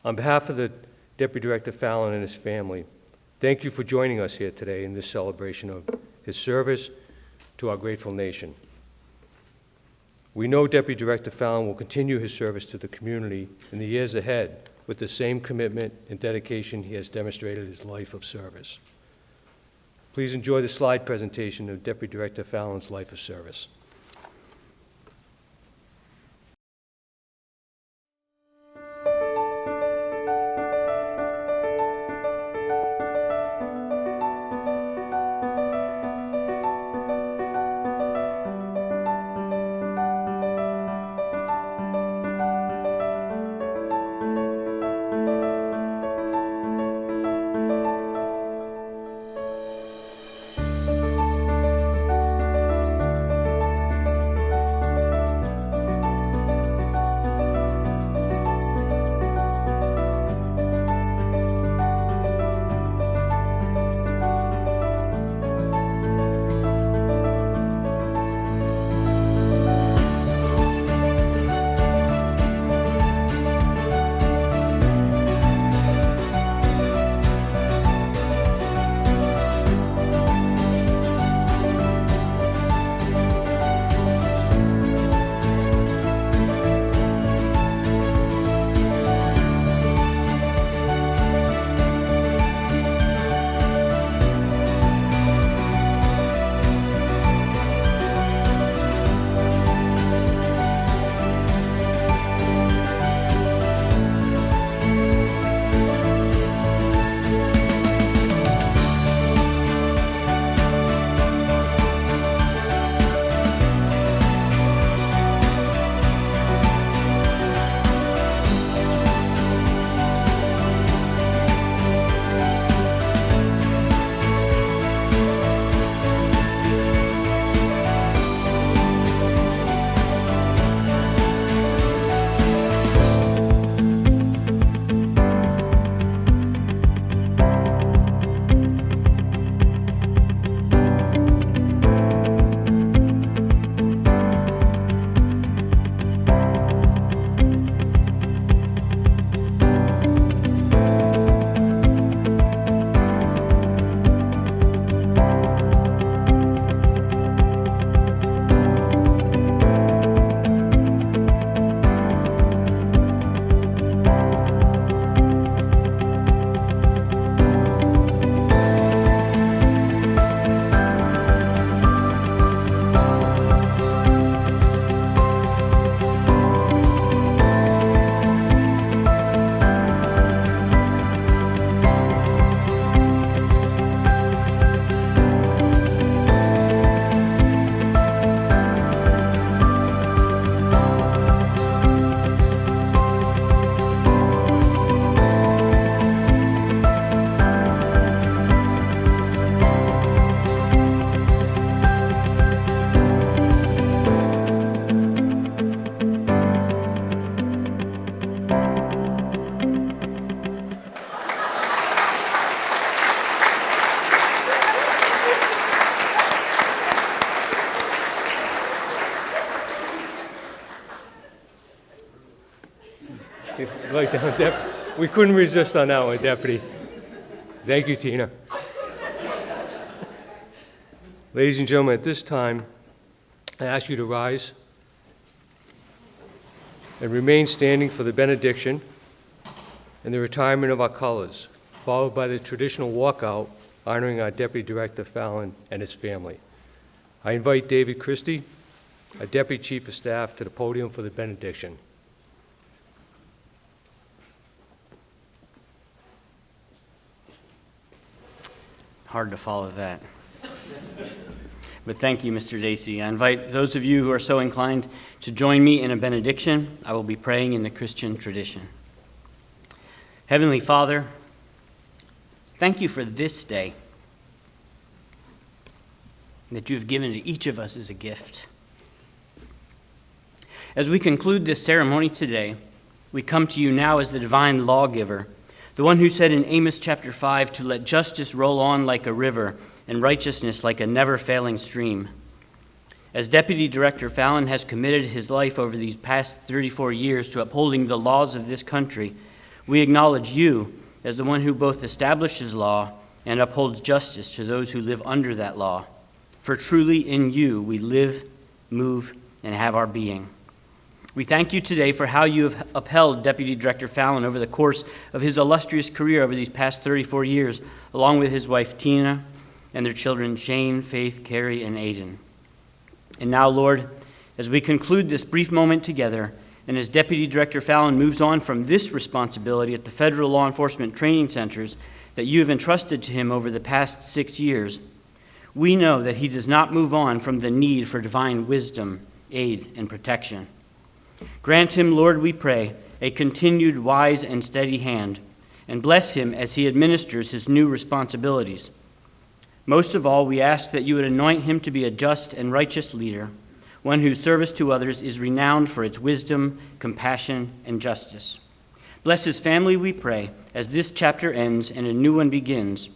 On behalf of the Deputy Director Fallon and his family, thank you for joining us here today in this celebration of his service to our grateful nation. We know Deputy Director Fallon will continue his service to the community in the years ahead with the same commitment and dedication he has demonstrated his life of service. Please enjoy the slide presentation of Deputy Director Fallon's life of service. Like that, we couldn't resist on that one, Deputy. Thank you, Tina. Ladies and gentlemen, at this time, I ask you to rise and remain standing for the benediction and the retirement of our colors, followed by the traditional walkout honoring our Deputy Director Fallon and his family. I invite David Christie, our Deputy Chief of Staff, to the podium for the benediction. Hard to follow that. But thank you, Mr. Dacey. I invite those of you who are so inclined to join me in a benediction. I will be praying in the Christian tradition. Heavenly Father, thank you for this day that you've given to each of us as a gift. As we conclude this ceremony today, we come to you now as the divine lawgiver, the one who said in Amos chapter 5 to let justice roll on like a river and righteousness like a never-failing stream. As Deputy Director Fallon has committed his life over these past 34 years to upholding the laws of this country, we acknowledge you as the one who both establishes law and upholds justice to those who live under that law. For truly in you we live, move, and have our being. We thank you today for how you have upheld Deputy Director Fallon over the course of his illustrious career over these past 34 years, along with his wife Tina and their children Shane, Faith, Carrie, and Aiden. And now, Lord, as we conclude this brief moment together, and as Deputy Director Fallon moves on from this responsibility at the federal law enforcement training centers that you have entrusted to him over the past 6 years, we know that he does not move on from the need for divine wisdom, aid, and protection. Grant him, Lord, we pray, a continued wise and steady hand, and bless him as he administers his new responsibilities. Most of all, we ask that you would anoint him to be a just and righteous leader, one whose service to others is renowned for its wisdom, compassion, and justice. Bless his family, we pray, as this chapter ends and a new one begins,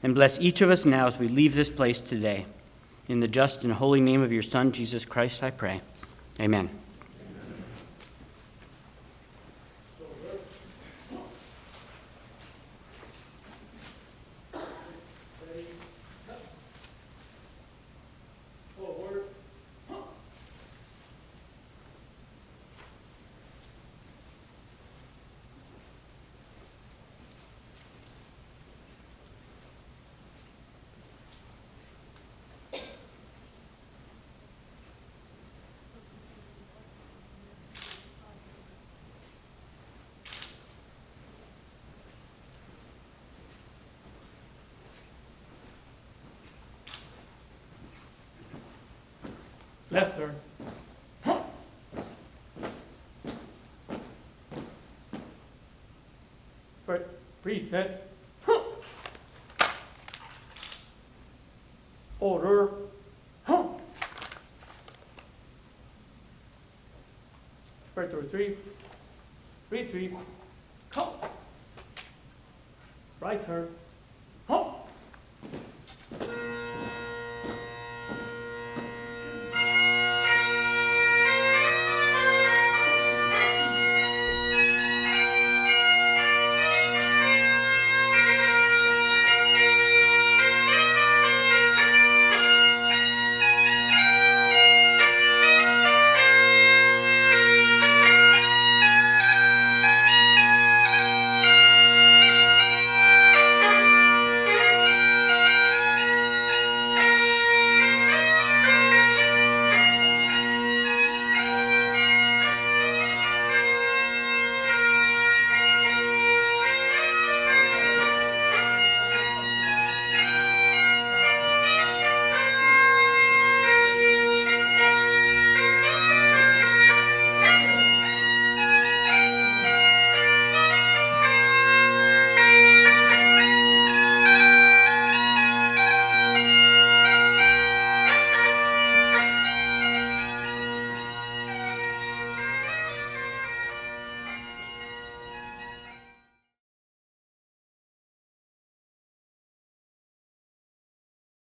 and bless each of us now as we leave this place today. In the just and holy name of your Son, Jesus Christ, I pray. Amen. Left turn. Preset. Order. Preparatory 3. Retreat. Right turn.